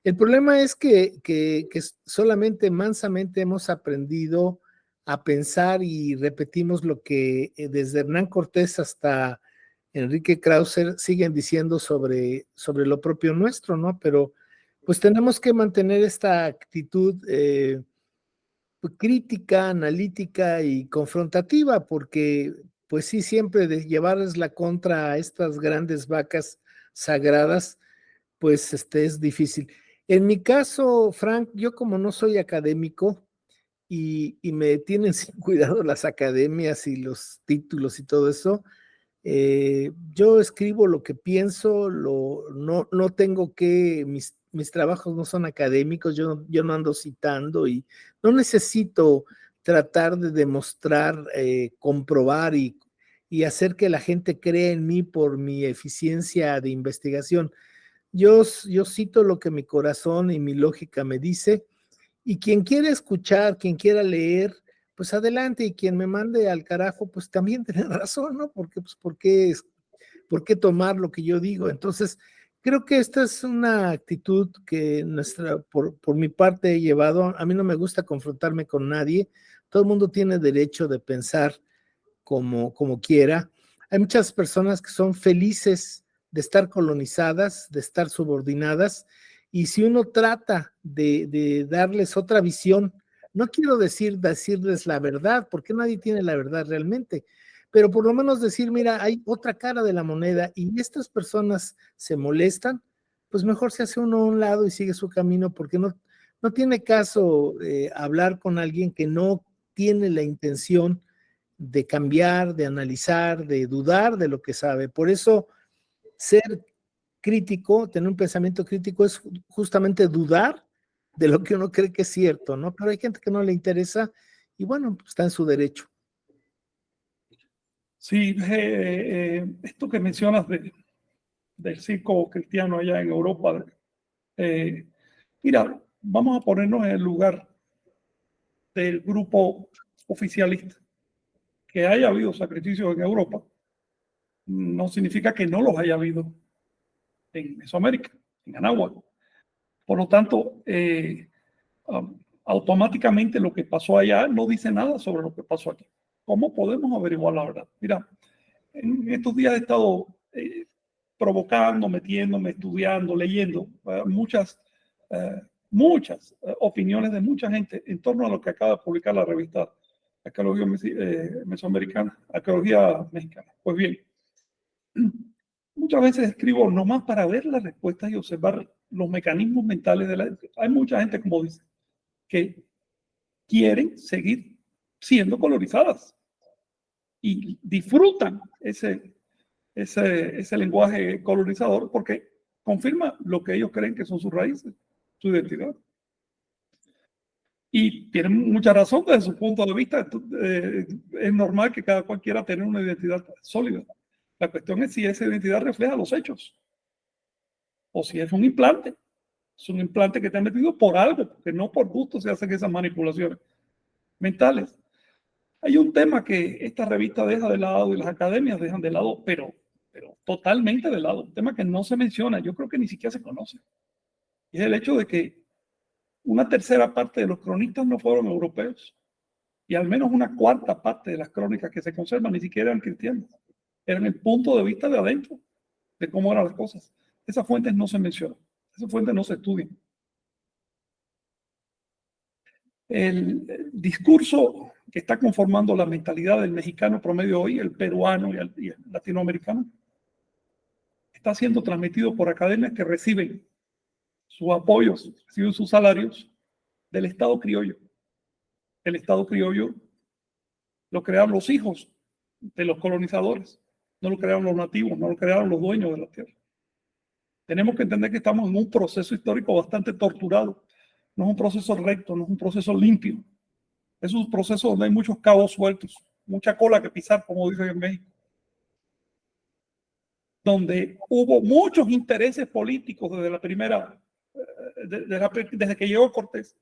El problema es que solamente mansamente hemos aprendido a pensar y repetimos lo que desde Hernán Cortés hasta Enrique Krauser siguen diciendo sobre lo propio nuestro, ¿no? Pero pues tenemos que mantener esta actitud crítica, analítica y confrontativa, porque pues sí, siempre de llevarles la contra a estas grandes vacas sagradas, pues es difícil. En mi caso, Frank, yo como no soy académico y me tienen sin cuidado las academias y los títulos y todo eso, yo escribo lo que pienso, no tengo que, mis trabajos no son académicos, yo no ando citando y no necesito tratar de demostrar, comprobar y hacer que la gente crea en mí por mi eficiencia de investigación. Yo cito lo que mi corazón y mi lógica me dice, y quien quiera escuchar, quien quiera leer, pues adelante, y quien me mande al carajo, pues también tiene razón, ¿no? Porque, pues, ¿por qué tomar lo que yo digo? Entonces, creo que esta es una actitud que por mi parte he llevado. A mí no me gusta confrontarme con nadie. Todo el mundo tiene derecho de pensar como quiera. Hay muchas personas que son felices de estar colonizadas, de estar subordinadas, y si uno trata de darles otra visión, no quiero decirles la verdad, porque nadie tiene la verdad realmente, pero por lo menos decir, mira, hay otra cara de la moneda y estas personas se molestan, pues mejor se hace uno a un lado y sigue su camino, porque no tiene caso hablar con alguien que no tiene la intención de cambiar, de analizar, de dudar de lo que sabe. Por eso, ser crítico, tener un pensamiento crítico es justamente dudar de lo que uno cree que es cierto, ¿no? Pero hay gente que no le interesa y bueno, pues está en su derecho. Sí, esto que mencionas del circo cristiano allá en Europa, mira, vamos a ponernos en el lugar del grupo oficialista. Que haya habido sacrificios en Europa no significa que no los haya habido en Mesoamérica, en Anáhuac. Por lo tanto, automáticamente lo que pasó allá no dice nada sobre lo que pasó aquí. ¿Cómo podemos averiguar la verdad? Mira, en estos días he estado provocando, metiéndome, estudiando, leyendo muchas opiniones de mucha gente en torno a lo que acaba de publicar la revista Arqueología Mesoamericana, Arqueología Mexicana. Pues bien, muchas veces escribo nomás para ver las respuestas y observar los mecanismos mentales de la gente. Hay mucha gente, como dice, que quieren seguir siendo colonizadas y disfrutan ese lenguaje colonizador porque confirma lo que ellos creen que son sus raíces, su identidad. Y tienen mucha razón desde su punto de vista. Es normal que cada cual quiera tener una identidad sólida. La cuestión es si esa identidad refleja los hechos. o si es un implante. Es un implante que te han metido por algo, porque no por gusto se hacen esas manipulaciones mentales. Hay un tema que esta revista deja de lado y las academias dejan de lado, pero totalmente de lado. Un tema que no se menciona, yo creo que ni siquiera se conoce. Y es el hecho de que una tercera parte de los cronistas no fueron europeos. Y al menos una cuarta parte de las crónicas que se conservan ni siquiera eran cristianas. Eran el punto de vista de adentro, de cómo eran las cosas. Esas fuentes no se mencionan, esas fuentes no se estudian. El discurso que está conformando la mentalidad del mexicano promedio hoy, el peruano y el latinoamericano, está siendo transmitido por academias que reciben sus apoyos, reciben sus salarios del Estado criollo. El Estado criollo lo crearon los hijos de los colonizadores, no lo crearon los nativos, no lo crearon los dueños de la tierra. Tenemos que entender que estamos en un proceso histórico bastante torturado. No es un proceso recto, no es un proceso limpio. Es un proceso donde hay muchos cabos sueltos, mucha cola que pisar, como dicen en México. Donde hubo muchos intereses políticos desde la primera, desde que llegó Cortés.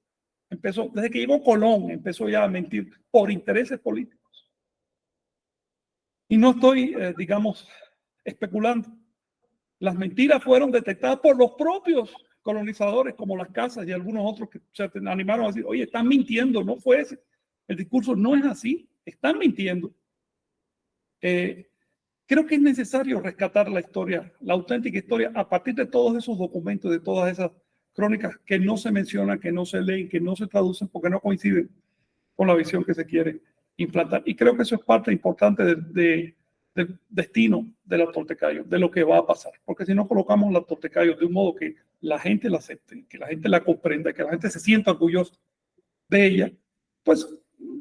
Desde que llegó Colón, empezó ya a mentir por intereses políticos. Y no estoy, digamos, especulando. Las mentiras fueron detectadas por los propios colonizadores, como las casas y algunos otros que se animaron a decir, oye, están mintiendo, no fue ese. El discurso no es así, están mintiendo. Creo que es necesario rescatar la historia, la auténtica historia, a partir de todos esos documentos, de todas esas crónicas que no se mencionan, que no se leen, que no se traducen porque no coinciden con la visión que se quiere implantar. Y creo que eso es parte importante del destino de la Toltecayo, de lo que va a pasar. Porque si no colocamos la Toltecayo de un modo que la gente la acepte, que la gente la comprenda, que la gente se sienta orgullosa de ella, pues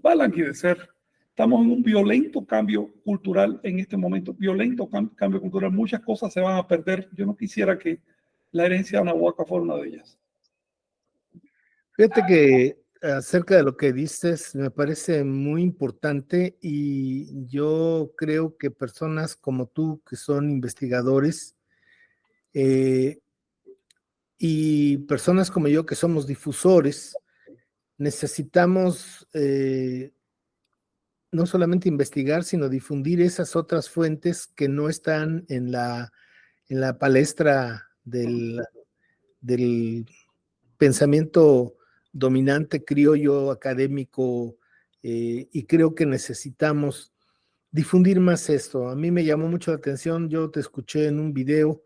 va a languidecer. Estamos en un violento cambio cultural en este momento, violento cambio cultural. Muchas cosas se van a perder. Yo no quisiera que la herencia anahuaca fuera una de ellas. Fíjate que acerca de lo que dices me parece muy importante y yo creo que personas como tú que son investigadores y personas como yo que somos difusores, necesitamos no solamente investigar, sino difundir esas otras fuentes que no están en la palestra del pensamiento dominante criollo académico, y creo que necesitamos difundir más esto. A mí me llamó mucho la atención, yo te escuché en un video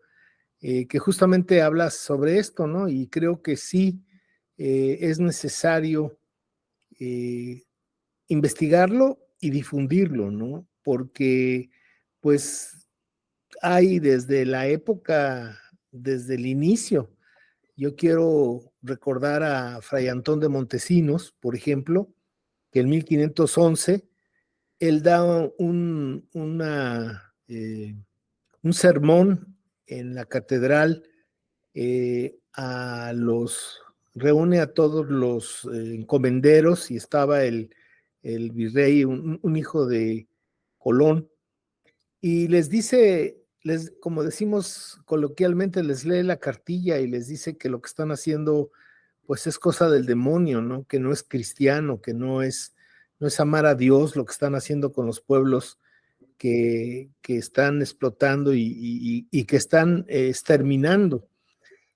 que justamente hablas sobre esto, ¿no? Y creo que sí es necesario investigarlo y difundirlo, ¿no? Porque pues hay desde la época, desde el inicio. Yo quiero recordar a Fray Antón de Montesinos, por ejemplo, que en 1511 él da un sermón en la catedral, reúne a todos los encomenderos y estaba el virrey, un hijo de Colón, y les dice, como decimos coloquialmente, les lee la cartilla y les dice que lo que están haciendo pues es cosa del demonio, ¿no? Que no es cristiano, que no es amar a Dios lo que están haciendo con los pueblos que están explotando y que están exterminando.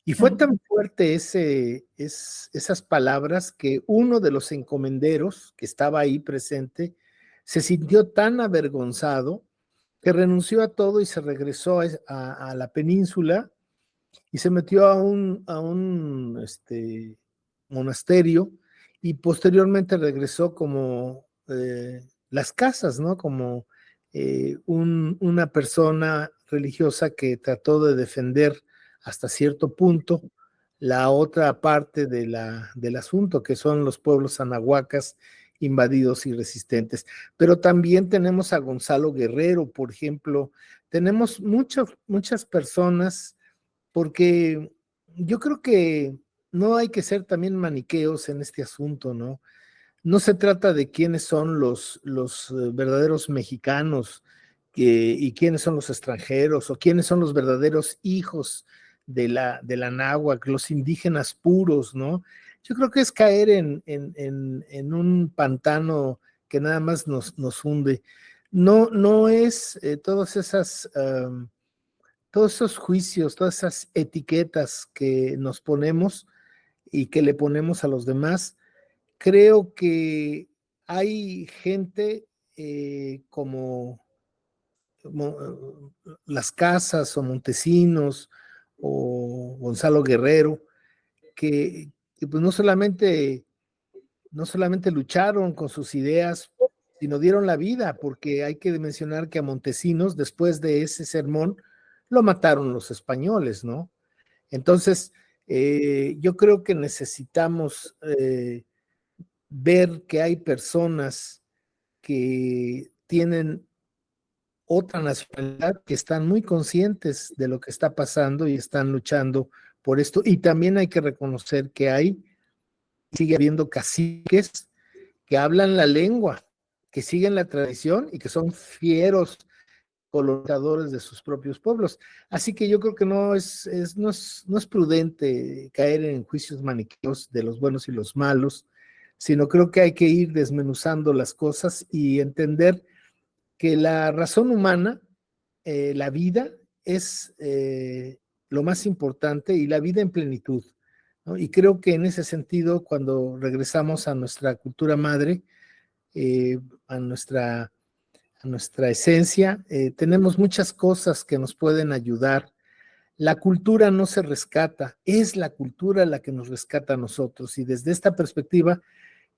Y fue tan fuerte esas palabras que uno de los encomenderos que estaba ahí presente se sintió tan avergonzado que renunció a todo y se regresó a la península y se metió a un monasterio y posteriormente regresó como las casas, ¿no? Como una persona religiosa que trató de defender hasta cierto punto la otra parte del asunto, que son los pueblos anahuacas invadidos y resistentes. Pero también tenemos a Gonzalo Guerrero, por ejemplo. Tenemos muchas personas, porque yo creo que no hay que ser también maniqueos en este asunto, ¿no? No se trata de quiénes son los verdaderos mexicanos y quiénes son los extranjeros o quiénes son los verdaderos hijos de la náhuatl, los indígenas puros, ¿no? Yo creo que es caer en un pantano que nada más nos hunde. No es todos esos juicios, todas esas etiquetas que nos ponemos y que le ponemos a los demás. Creo que hay gente como Las Casas o Montesinos o Gonzalo Guerrero, que pues no solamente lucharon con sus ideas, sino dieron la vida, porque hay que mencionar que a Montesinos, después de ese sermón, lo mataron los españoles, ¿no? Entonces, yo creo que necesitamos ver que hay personas que tienen otra nacionalidad, que están muy conscientes de lo que está pasando y están luchando por esto. Y también hay que reconocer que sigue habiendo caciques que hablan la lengua, que siguen la tradición y que son fieros colonizadores de sus propios pueblos. Así que yo creo que no es prudente caer en juicios maniqueos de los buenos y los malos, sino creo que hay que ir desmenuzando las cosas y entender que la razón humana, la vida, es lo más importante, y la vida en plenitud, ¿no? Y creo que en ese sentido, cuando regresamos a nuestra cultura madre, eh, a nuestra esencia, tenemos muchas cosas que nos pueden ayudar. La cultura no se rescata, es la cultura la que nos rescata a nosotros. Y desde esta perspectiva,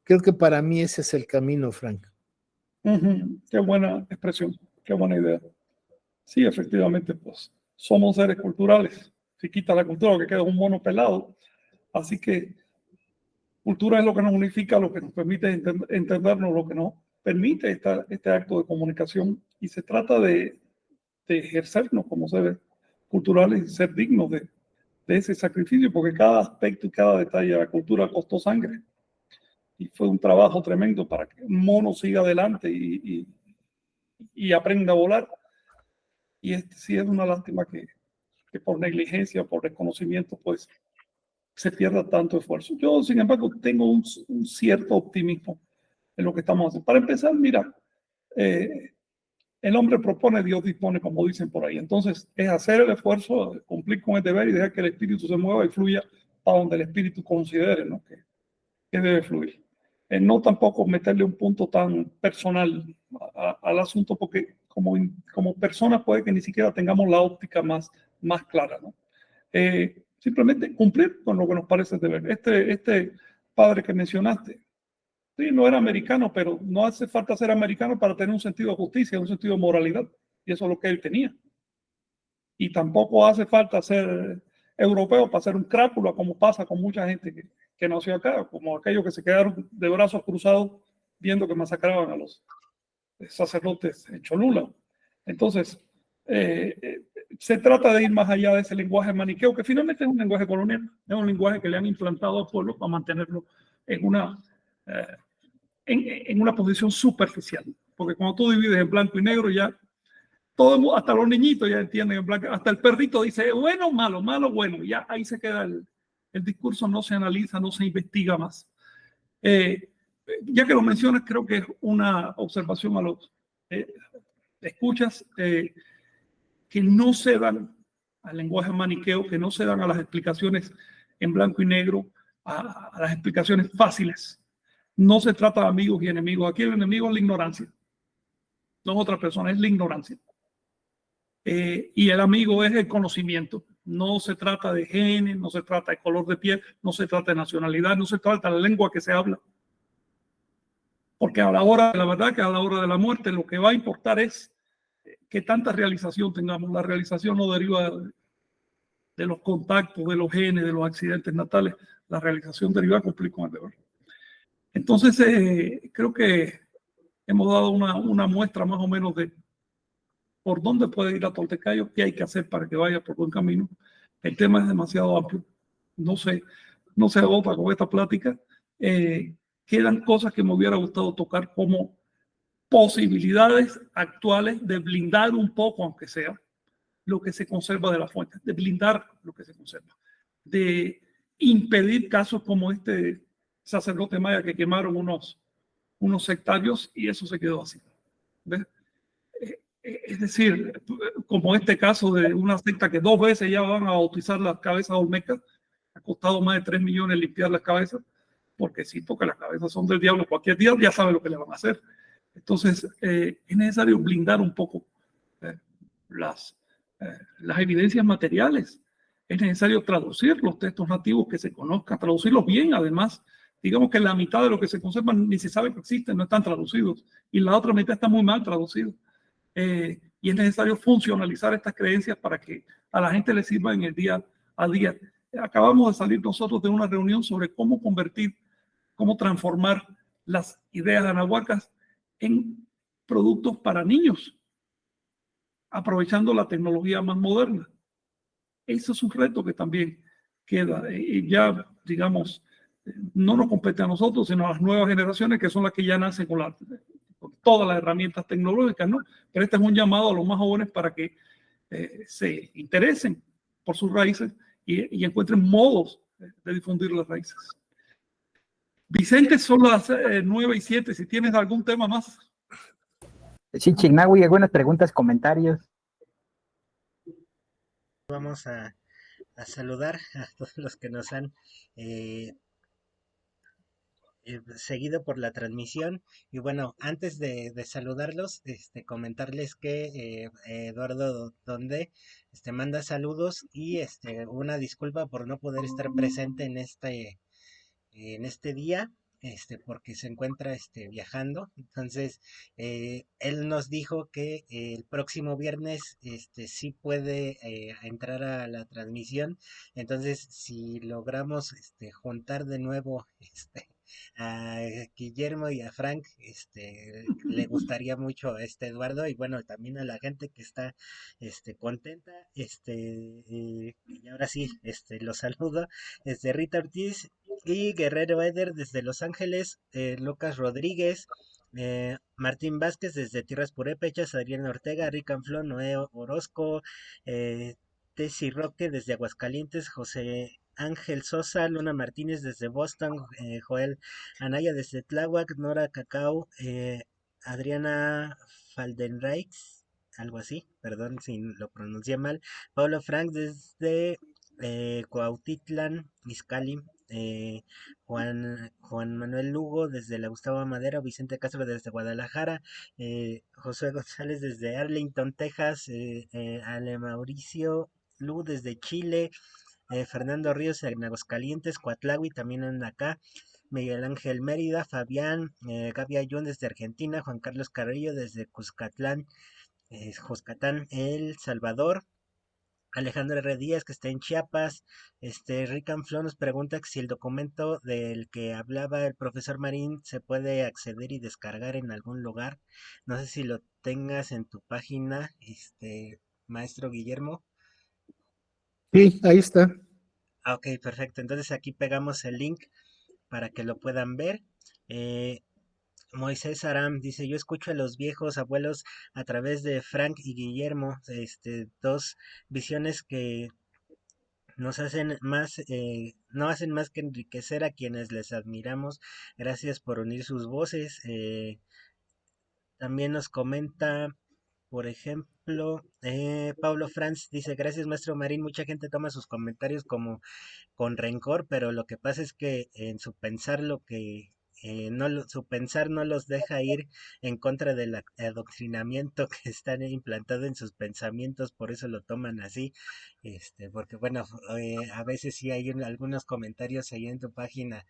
creo que para mí ese es el camino, Frank. Qué buena expresión, qué buena idea. Sí, efectivamente, pues somos seres culturales. Si quita la cultura, lo que queda es un mono pelado. Así que cultura es lo que nos unifica, lo que nos permite entendernos, lo que nos permite este acto de comunicación. Y se trata de ejercernos como seres culturales y ser dignos de ese sacrificio, porque cada aspecto y cada detalle de la cultura costó sangre. Y fue un trabajo tremendo para que un mono siga adelante y aprenda a volar. Y sí es una lástima que por negligencia, por desconocimiento, pues se pierda tanto esfuerzo. Yo, sin embargo, tengo un cierto optimismo en lo que estamos haciendo. Para empezar, mira, el hombre propone, Dios dispone, como dicen por ahí. Entonces, es hacer el esfuerzo, cumplir con el deber y dejar que el espíritu se mueva y fluya para donde el espíritu considere, ¿no?, que debe fluir. No tampoco meterle un punto tan personal al asunto, porque como personas puede que ni siquiera tengamos la óptica más clara, ¿no? Simplemente cumplir con lo que nos parece deber. Este padre que mencionaste, sí, no era americano, pero no hace falta ser americano para tener un sentido de justicia, un sentido de moralidad, y eso es lo que él tenía. Y tampoco hace falta ser europeo para ser un crápula, como pasa con mucha gente que nació acá, como aquellos que se quedaron de brazos cruzados viendo que masacraban a los sacerdotes en Cholula. Entonces, se trata de ir más allá de ese lenguaje maniqueo, que finalmente es un lenguaje colonial, es un lenguaje que le han implantado al pueblo para mantenerlo en una posición superficial. Porque cuando tú divides en blanco y negro, ya todo, hasta los niñitos ya entienden en blanco, hasta el perrito dice bueno, malo, malo, bueno, ya ahí se queda el discurso, no se analiza, no se investiga más. Ya que lo mencionas, creo que es una observación a los escuchas que no se dan al lenguaje maniqueo, que no se dan a las explicaciones en blanco y negro, a las explicaciones fáciles. No se trata de amigos y enemigos. Aquí el enemigo es la ignorancia. No es otra persona, es la ignorancia. Y el amigo es el conocimiento. No se trata de genes, no se trata de color de piel, no se trata de nacionalidad, no se trata de la lengua que se habla. Porque a la hora de la verdad, que a la hora de la muerte, lo que va a importar es que tanta realización tengamos. La realización no deriva de los contactos, de los genes, de los accidentes natales. La realización deriva de cumplir con el deber. Entonces, creo que hemos dado una muestra más o menos de por dónde puede ir a Toltecayo, qué hay que hacer para que vaya por buen camino. El tema es demasiado amplio. No se agota con esta plática. Quedan cosas que me hubiera gustado tocar como posibilidades actuales de blindar un poco, aunque sea, lo que se conserva de la fuente, de blindar lo que se conserva, de impedir casos como este sacerdote maya que quemaron unos sectarios y eso se quedó así. ¿Ves? Es decir, como este caso de una secta que 2 veces ya van a bautizar las cabezas olmecas, ha costado más de 3 millones limpiar las cabezas, porque sí, porque las cabezas son del diablo, cualquier día ya sabe lo que le van a hacer. Entonces, es necesario blindar un poco eh, las, las evidencias materiales. Es necesario traducir los textos nativos que se conozcan, traducirlos bien, además. Digamos que la mitad de lo que se conserva ni se sabe que existen, no están traducidos, y la otra mitad está muy mal traducido. Y es necesario funcionalizar estas creencias para que a la gente le sirva en el día a día. Acabamos de salir nosotros de una reunión sobre cómo convertir, cómo transformar las ideas anahuacas en productos para niños, aprovechando la tecnología más moderna. Eso es un reto que también queda. Y ya, digamos, no nos compete a nosotros, sino a las nuevas generaciones que son las que ya nacen con todas las herramientas tecnológicas, ¿no? Pero este es un llamado a los más jóvenes para que se interesen por sus raíces y encuentren modos de difundir las raíces. Vicente, son las 9:07. Si tienes algún tema más. Sí, Chignahui, algunas preguntas, comentarios. Vamos a saludar a todos los que nos han seguido por la transmisión. Y bueno, antes de saludarlos, comentarles que Eduardo Donde manda saludos y una disculpa por no poder estar presente en este día, porque se encuentra viajando. Entonces, él nos dijo que el próximo viernes sí puede entrar a la transmisión. Entonces, si logramos juntar de nuevo a Guillermo y a Frank, le gustaría mucho a Eduardo, y bueno, también a la gente que está contenta. Y ahora sí, los saludo. Rita Ortiz y Guerrero Eder desde Los Ángeles, Lucas Rodríguez, Martín Vázquez desde Tierras Purépechas, Adrián Ortega, Ricanflón, Noé Orozco, Tessy Roque desde Aguascalientes, José Ángel Sosa, Luna Martínez desde Boston, Joel Anaya desde Tláhuac, Nora Cacao, Adriana Faldenreich, algo así, perdón si lo pronuncié mal, Pablo Frank desde Cuautitlán, Izcalli, Juan Manuel Lugo desde la Gustavo Madero, Vicente Castro desde Guadalajara, José González desde Arlington, Texas, Ale Mauricio Lu desde Chile, Fernando Ríos en Aguascalientes, Coatlahui también anda acá, Miguel Ángel Mérida, Fabián, Gaby Ayun desde Argentina, Juan Carlos Carrillo desde Cuscatlán, Joscatán, El Salvador, Alejandro R. Díaz, que está en Chiapas. Rican Flo nos pregunta que si el documento del que hablaba el profesor Marín se puede acceder y descargar en algún lugar. No sé si lo tengas en tu página, maestro Guillermo. Sí, ahí está. Ok, perfecto. Entonces aquí pegamos el link para que lo puedan ver. Moisés Aram dice, yo escucho a los viejos abuelos a través de Frank y Guillermo, dos visiones que nos hacen más, no hacen más que enriquecer a quienes les admiramos. Gracias por unir sus voces. También nos comenta, por ejemplo, Pablo Franz dice, gracias maestro Marín, mucha gente toma sus comentarios como con rencor, pero lo que pasa es que en su pensar lo que su pensar no los deja ir en contra del adoctrinamiento que están implantado en sus pensamientos, por eso lo toman así, porque bueno, a veces sí hay algunos comentarios ahí en tu página,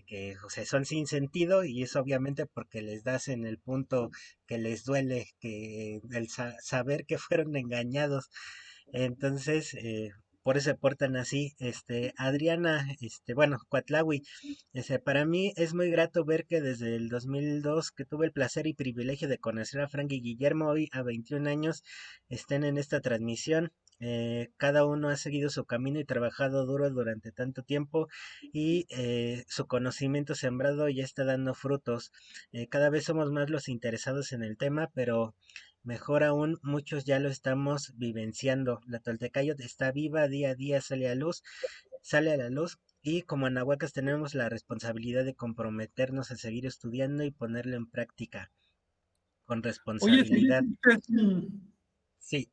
que o sea, son sin sentido, y es obviamente porque les das en el punto que les duele, que el saber que fueron engañados. Entonces, por eso se portan así. Adriana, bueno, Cuatlawi, para mí es muy grato ver que desde el 2002 que tuve el placer y privilegio de conocer a Frank y Guillermo, hoy a 21 años, estén en esta transmisión. Cada uno ha seguido su camino y trabajado duro durante tanto tiempo, y su conocimiento sembrado ya está dando frutos. Cada vez somos más los interesados en el tema, pero Mejor aún, muchos ya lo estamos vivenciando. La Toltecayot está viva, día a día sale a la luz, y como anahuacas tenemos la responsabilidad de comprometernos a seguir estudiando y ponerlo en práctica con Oye, si me responsabilidad. permites, Sí,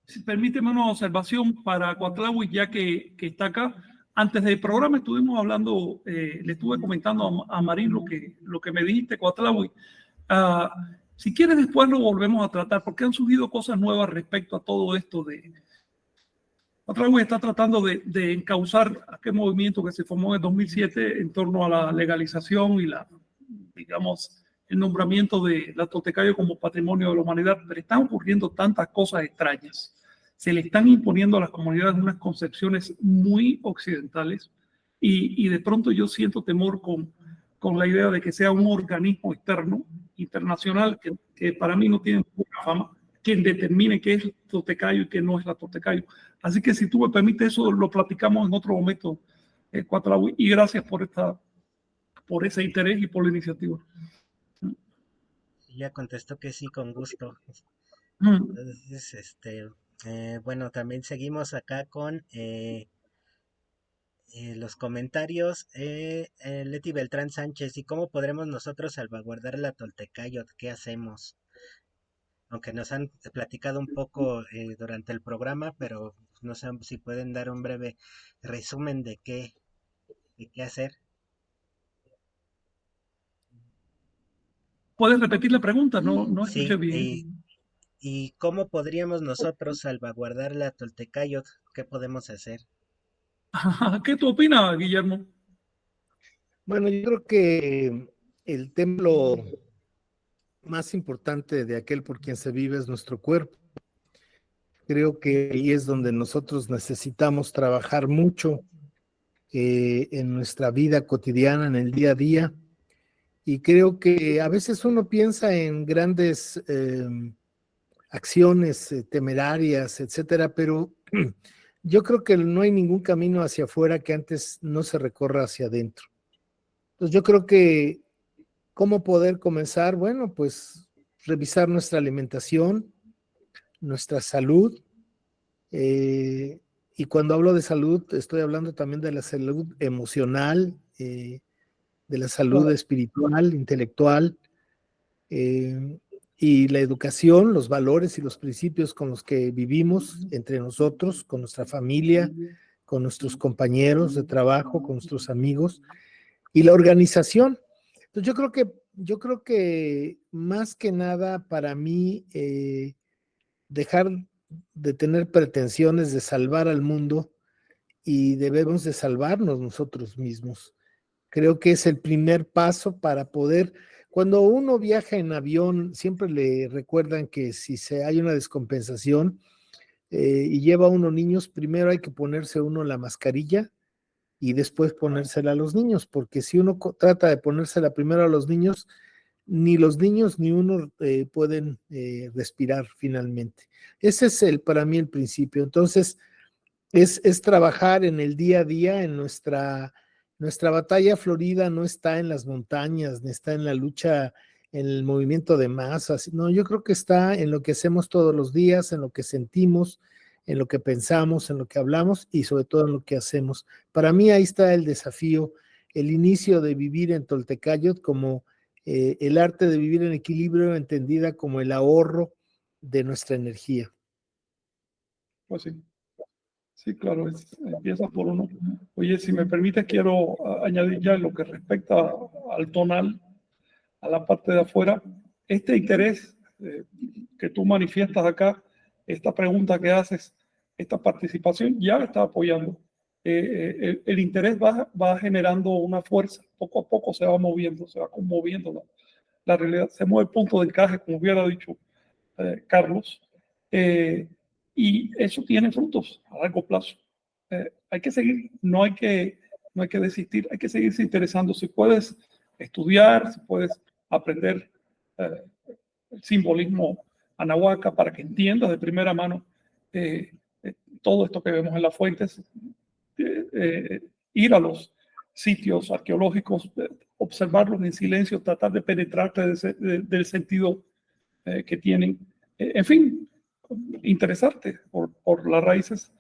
si permíteme una observación para Cuatlahui, ya que está acá. Antes del programa estuvimos hablando, le estuve comentando a Marín lo que me dijiste, Cuatlahui. Ah, si quieres, después lo volvemos a tratar, porque han surgido cosas nuevas respecto a todo esto de... Cuatlahui está tratando de encauzar aquel movimiento que se formó en el 2007 en torno a la legalización y digamos, el nombramiento de la Totecayo como patrimonio de la humanidad, pero están ocurriendo tantas cosas extrañas. Se le están imponiendo a las comunidades unas concepciones muy occidentales y de pronto yo siento temor con la idea de que sea un organismo externo, internacional, que para mí no tiene mucha fama, quien determine qué es Totecayo y qué no es la Totecayo. Así que si tú me permites, eso lo platicamos en otro momento, Cuatraui, y gracias por ese interés y por la iniciativa. ya contestó que sí, con gusto. Mm. Entonces, bueno, también seguimos acá con los comentarios. Leti Beltrán Sánchez, ¿y cómo podremos nosotros salvaguardar la Toltecayot? ¿Qué hacemos? Aunque nos han platicado un poco durante el programa, pero no sé si pueden dar un breve resumen de qué hacer. ¿Puedes repetir la pregunta? No escuché Sí, bien. ¿y cómo podríamos nosotros salvaguardar la Toltecayot? ¿Qué podemos hacer? ¿Qué tú opinas, Guillermo? Bueno, yo creo que el templo más importante de aquel por quien se vive es nuestro cuerpo. Creo que ahí es donde nosotros necesitamos trabajar mucho en nuestra vida cotidiana, en el día a día. Y creo que a veces uno piensa en grandes acciones temerarias, etcétera, pero yo creo que no hay ningún camino hacia afuera que antes no se recorra hacia adentro. Entonces yo creo que ¿cómo poder comenzar? Bueno, pues revisar nuestra alimentación, nuestra salud. Y cuando hablo de salud, estoy hablando también de la salud emocional, de la salud Claro. espiritual, intelectual, eh, y la educación, los valores y los principios con los que vivimos entre nosotros, con nuestra familia, con nuestros compañeros de trabajo, con nuestros amigos, y la organización. Entonces yo creo que más que nada para mí, dejar de tener pretensiones de salvar al mundo y debemos de salvarnos nosotros mismos. Creo que es el primer paso para poder, cuando uno viaja en avión, siempre le recuerdan que si hay una descompensación y lleva a uno niños, primero hay que ponerse uno la mascarilla y después ponérsela a los niños, porque si uno trata de ponérsela primero a los niños ni uno pueden respirar finalmente. Ese es para mí el principio. Entonces, es trabajar en el día a día, en nuestra batalla florida no está en las montañas, ni está en la lucha, en el movimiento de masas. No, yo creo que está en lo que hacemos todos los días, en lo que sentimos, en lo que pensamos, en lo que hablamos y sobre todo en lo que hacemos. Para mí ahí está el desafío, el inicio de vivir en Toltecayot como el arte de vivir en equilibrio, entendida como el ahorro de nuestra energía. Pues sí, sí, claro, empieza por uno. Oye, si me permites, quiero añadir ya en lo que respecta al tonal, a la parte de afuera, este interés que tú manifiestas acá, esta pregunta que haces, esta participación ya está apoyando. El interés va generando una fuerza, poco a poco se va moviendo, se va conmoviendo la realidad, se mueve el punto de encaje, como hubiera dicho Carlos, y eso tiene frutos a largo plazo. Hay que seguir, no hay que desistir, hay que seguirse interesando. Si puedes estudiar, si puedes aprender eh, el simbolismo anahuaca para que entiendas de primera mano eh, todo esto que vemos en las fuentes, ir a los sitios arqueológicos, observarlos en silencio, tratar de penetrarte del sentido que tienen. En fin, interesarte por las raíces.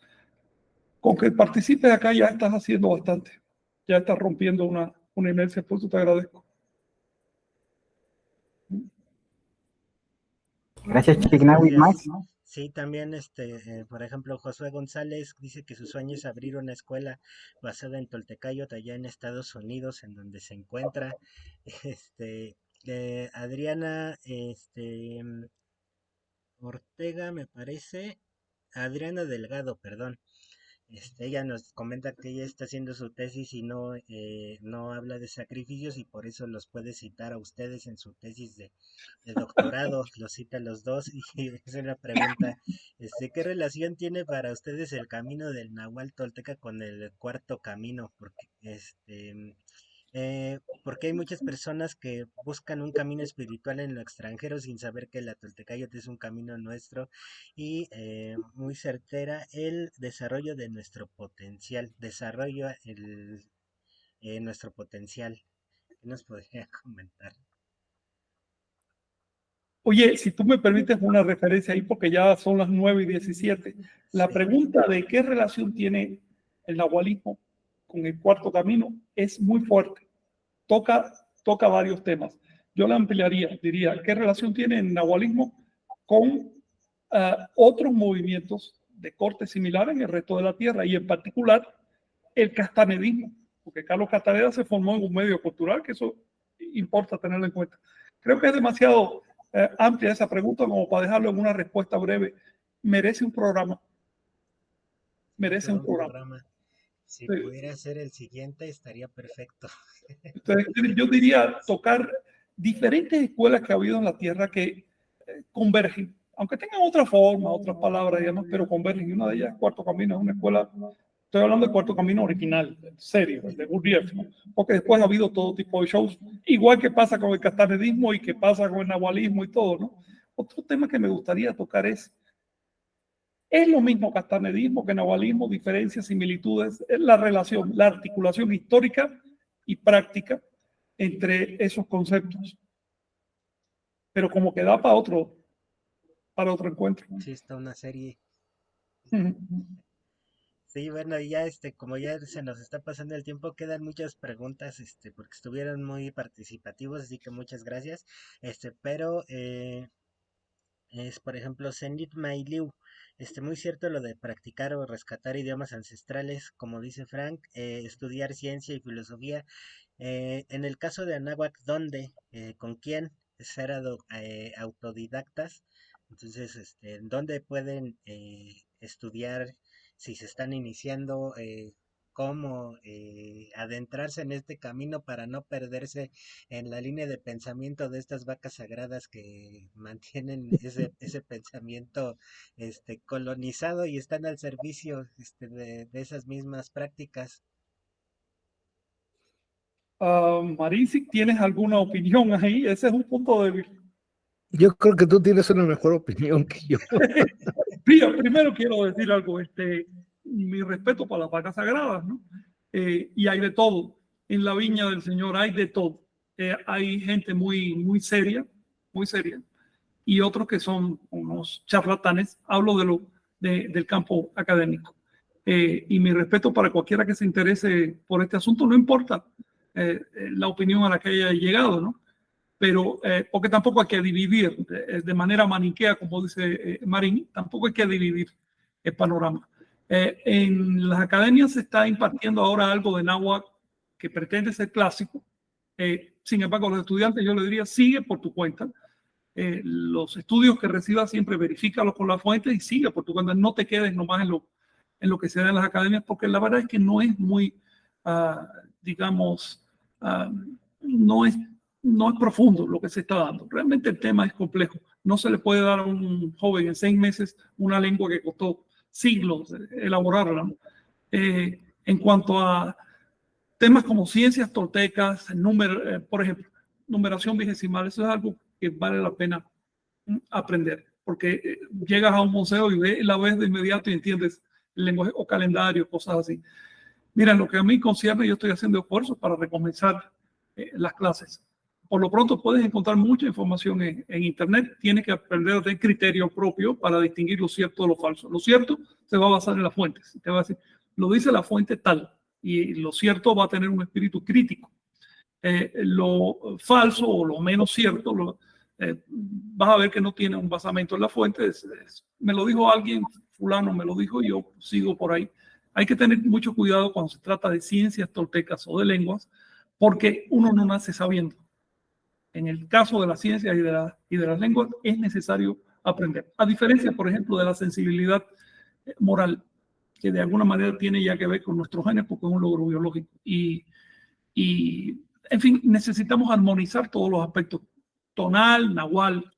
Con que participes acá ya estás haciendo bastante. Ya estás rompiendo una inercia, por eso te agradezco. Gracias, Chignawi. Más. Sí, también, por ejemplo, Josué González dice que su sueño es abrir una escuela basada en Toltecayot allá en Estados Unidos, en donde se encuentra. Adriana, Ortega, me parece, Adriana Delgado, perdón. Ella nos comenta que ella está haciendo su tesis y no habla de sacrificios y por eso los puede citar a ustedes en su tesis de doctorado, los cita a los dos y es una pregunta, ¿qué relación tiene para ustedes el camino del Nahual Tolteca con el cuarto camino? Porque hay muchas personas que buscan un camino espiritual en lo extranjero sin saber que la Toltecayot es un camino nuestro y muy certera el desarrollo de nuestro potencial, nuestro potencial. ¿Qué nos podría comentar? Oye, si tú me permites una referencia ahí, porque ya son las 9:17. La Sí. pregunta de qué relación tiene el nahualismo con el cuarto camino es muy fuerte. Toca varios temas. Yo la ampliaría, diría, ¿qué relación tiene el nahualismo con otros movimientos de corte similar en el resto de la tierra y en particular el castanedismo? Porque Carlos Castaneda se formó en un medio cultural, que eso importa tenerlo en cuenta. Creo que es demasiado amplia esa pregunta como para dejarlo en una respuesta breve. Merece un programa. Merece un programa. Si pudiera ser el siguiente, estaría perfecto. Entonces, yo diría tocar diferentes escuelas que ha habido en la tierra que convergen, aunque tengan otra forma, otras palabras, digamos, pero convergen. Y una de ellas es Cuarto Camino, es una escuela, estoy hablando de Cuarto Camino original, en serio, de Gurdjieff, ¿no? Porque después ha habido todo tipo de shows, igual que pasa con el castanedismo y que pasa con el nahualismo y todo, ¿no? Otro tema que me gustaría tocar es lo mismo castanedismo que nahualismo, diferencias, similitudes, es la relación, la articulación histórica y práctica entre esos conceptos. Pero como que da para otro encuentro. Sí, está una serie. Uh-huh. Sí, bueno, ya como ya se nos está pasando el tiempo, quedan muchas preguntas, porque estuvieron muy participativos, así que muchas gracias. Pero es, por ejemplo, Senit Mailiu, muy cierto lo de practicar o rescatar idiomas ancestrales, como dice Frank, estudiar ciencia y filosofía. En el caso de Anáhuac, ¿dónde? ¿Con quién? Ser autodidactas. Entonces, ¿dónde pueden estudiar si se están iniciando? ¿Cómo adentrarse en este camino para no perderse en la línea de pensamiento de estas vacas sagradas que mantienen ese pensamiento colonizado y están al servicio de esas mismas prácticas? Marín, si tienes alguna opinión ahí, ese es un punto débil. Yo creo que tú tienes una mejor opinión que yo. Primero quiero decir algo, mi respeto para las vacas sagradas, ¿no? Y hay de todo. En la viña del Señor hay de todo. Hay gente muy seria, y otros que son unos charlatanes. Hablo del campo académico. Y mi respeto para cualquiera que se interese por este asunto, no importa la opinión a la que haya llegado, ¿no? Pero porque tampoco hay que dividir de manera maniquea, como dice Marín, tampoco hay que dividir el panorama. En las academias se está impartiendo ahora algo de náhuatl que pretende ser clásico. Sin embargo, a los estudiantes yo les diría, sigue por tu cuenta. Los estudios que recibas siempre verifícalos con la fuente y sigue por tu cuenta. No te quedes nomás en lo que se da en las academias, porque la verdad es que no es muy, digamos, no es profundo lo que se está dando. Realmente el tema es complejo. No se le puede dar a un joven en 6 meses una lengua que costó siglos elaborarla, ¿no? En cuanto a temas como ciencias toltecas, por ejemplo, numeración vigesimal, eso es algo que vale la pena aprender, porque llegas a un museo y la ves de inmediato y entiendes el lenguaje o calendario, cosas así. Mira, lo que a mí concierne, yo estoy haciendo esfuerzos para recomenzar las clases. por lo pronto puedes encontrar mucha información en Internet. Tienes que aprender a tener criterio propio para distinguir lo cierto de lo falso. Lo cierto se va a basar en las fuentes. Te va a decir, lo dice la fuente tal, y lo cierto va a tener un espíritu crítico. Lo falso o lo menos cierto, vas a ver que no tiene un basamento en la fuente. Me lo dijo alguien, fulano me lo dijo, y yo sigo por ahí. Hay que tener mucho cuidado cuando se trata de ciencias toltecas o de lenguas, porque uno no nace sabiendo. En el caso de las ciencias y de las lenguas es necesario aprender. A diferencia, por ejemplo, de la sensibilidad moral, que de alguna manera tiene ya que ver con nuestros genes porque es un logro biológico. Y en fin, necesitamos armonizar todos los aspectos: tonal, nahual,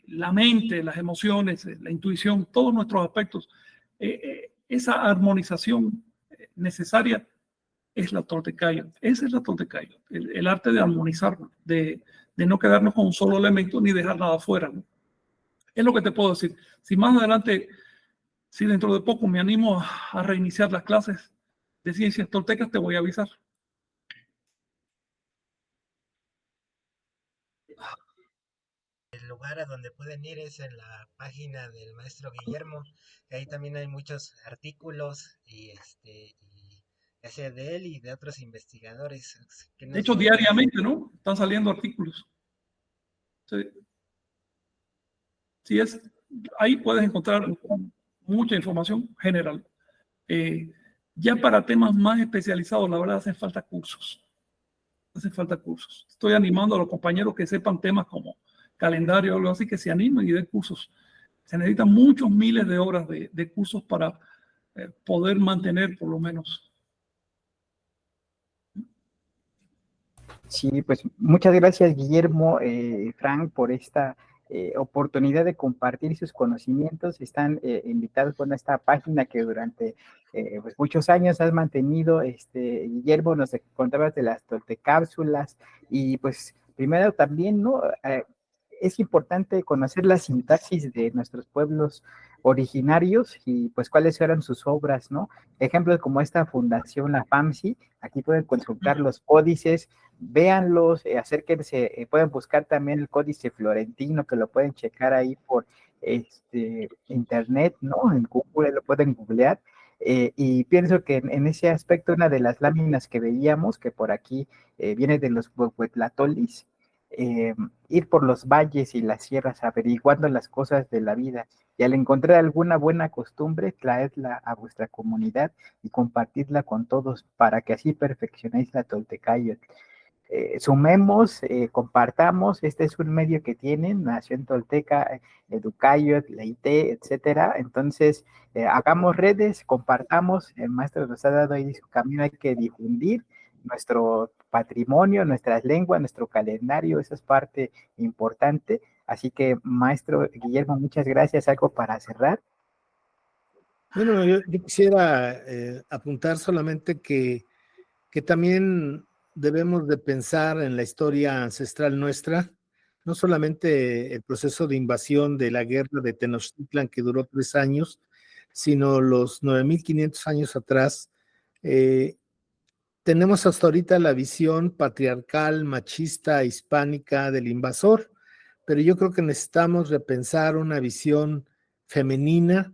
la mente, las emociones, la intuición, todos nuestros aspectos. Esa armonización necesaria es la Toltecayo. Esa es la Toltecayo, el arte de armonizarnos, de no quedarnos con un solo elemento ni dejar nada afuera, ¿no? Es lo que te puedo decir. Si más adelante, si dentro de poco me animo a reiniciar las clases de ciencias toltecas, te voy a avisar. El lugar a donde pueden ir es en la página del maestro Guillermo. Ahí también hay muchos artículos y ese de él y de otros investigadores. Que De hecho, diariamente, ¿no? Están saliendo artículos. Sí. Sí, ahí puedes encontrar mucha información general. Ya para temas más especializados, la verdad, hacen falta cursos. Hacen falta cursos. Estoy animando a los compañeros que sepan temas como calendario o algo así, que se animen y den cursos. Se necesitan muchos miles de horas de cursos para poder mantener por lo menos. Sí, pues muchas gracias, Guillermo, Frank, por esta oportunidad de compartir sus conocimientos. Están invitados con esta página que durante pues muchos años has mantenido. Guillermo, nos contabas de las toltecápsulas y pues primero también, ¿no? Es importante conocer la sintaxis de nuestros pueblos originarios y pues cuáles eran sus obras, ¿no? Ejemplos como esta fundación, la FAMSI, aquí pueden consultar los códices, véanlos, acérquense, pueden buscar también el códice florentino, que lo pueden checar ahí por internet, ¿no? En Google lo pueden googlear. Y pienso que en ese aspecto, una de las láminas que veíamos, que por aquí viene de los huehuetlatolis, ir por los valles y las sierras averiguando las cosas de la vida, y al encontrar alguna buena costumbre, traedla a vuestra comunidad y compartidla con todos para que así perfeccionéis la Toltecayotl. Sumemos, compartamos. Este es un medio que tienen, Nación Tolteca, Educayotl, Leite, etcétera. Entonces, hagamos redes, compartamos. El maestro nos ha dado ahí su camino. Hay que difundir nuestro patrimonio, nuestras lenguas, nuestro calendario. Esa es parte importante. Así que, maestro Guillermo, muchas gracias. ¿Algo para cerrar? Bueno, yo quisiera apuntar solamente que también debemos de pensar en la historia ancestral nuestra, no solamente el proceso de invasión de la guerra de Tenochtitlan que duró 3 años, sino los 9,500 años atrás. Tenemos hasta ahorita la visión patriarcal, machista, hispánica del invasor, pero yo creo que necesitamos repensar una visión femenina,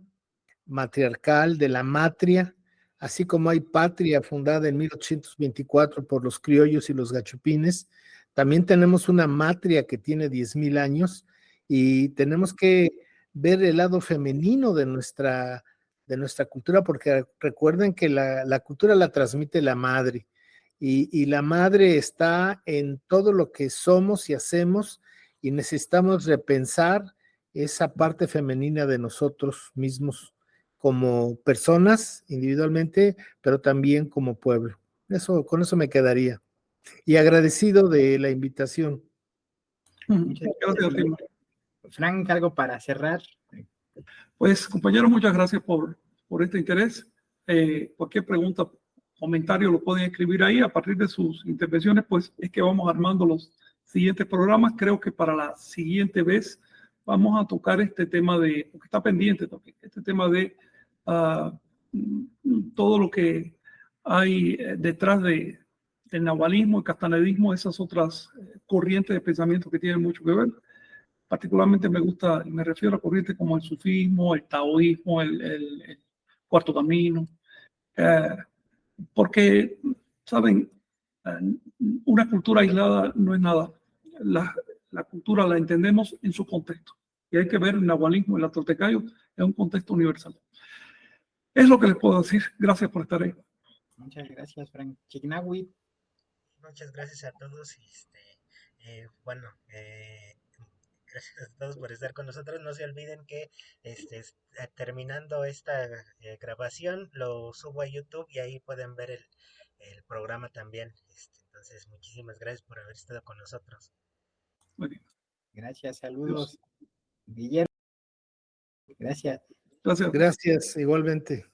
matriarcal, de la matria, así como hay patria fundada en 1824 por los criollos y los gachupines. También tenemos una matria que tiene 10,000 años y tenemos que ver el lado femenino de nuestra cultura, porque recuerden que la cultura la transmite la madre y la madre está en todo lo que somos y hacemos, y necesitamos repensar esa parte femenina de nosotros mismos como personas individualmente, pero también como pueblo. Con eso me quedaría. Y agradecido de la invitación. Muchas gracias. Frank, ¿algo para cerrar? Pues, compañeros, muchas gracias por este interés. Cualquier pregunta, comentario lo pueden escribir ahí. A partir de sus intervenciones, pues es que vamos armando los siguientes programas. Creo que para la siguiente vez vamos a tocar este tema porque está pendiente también, este tema de todo lo que hay detrás de el nahualismo, el castanedismo, esas otras corrientes de pensamiento que tienen mucho que ver. Particularmente me gusta, me refiero a corrientes como el sufismo, el taoísmo, el cuarto camino, porque, ¿saben? Una cultura aislada no es nada. La cultura la entendemos en su contexto. Y hay que ver el nahualismo, el toltecayo, en un contexto universal. Es lo que les puedo decir. Gracias por estar ahí. Muchas gracias, Frank. Chignahui. Muchas gracias a todos. Bueno, gracias a todos por estar con nosotros. No se olviden que terminando esta grabación, lo subo a YouTube y ahí pueden ver el programa también. Entonces, muchísimas gracias por haber estado con nosotros. Muy bien. Gracias, saludos. Guillermo. Gracias. Gracias. Gracias, igualmente.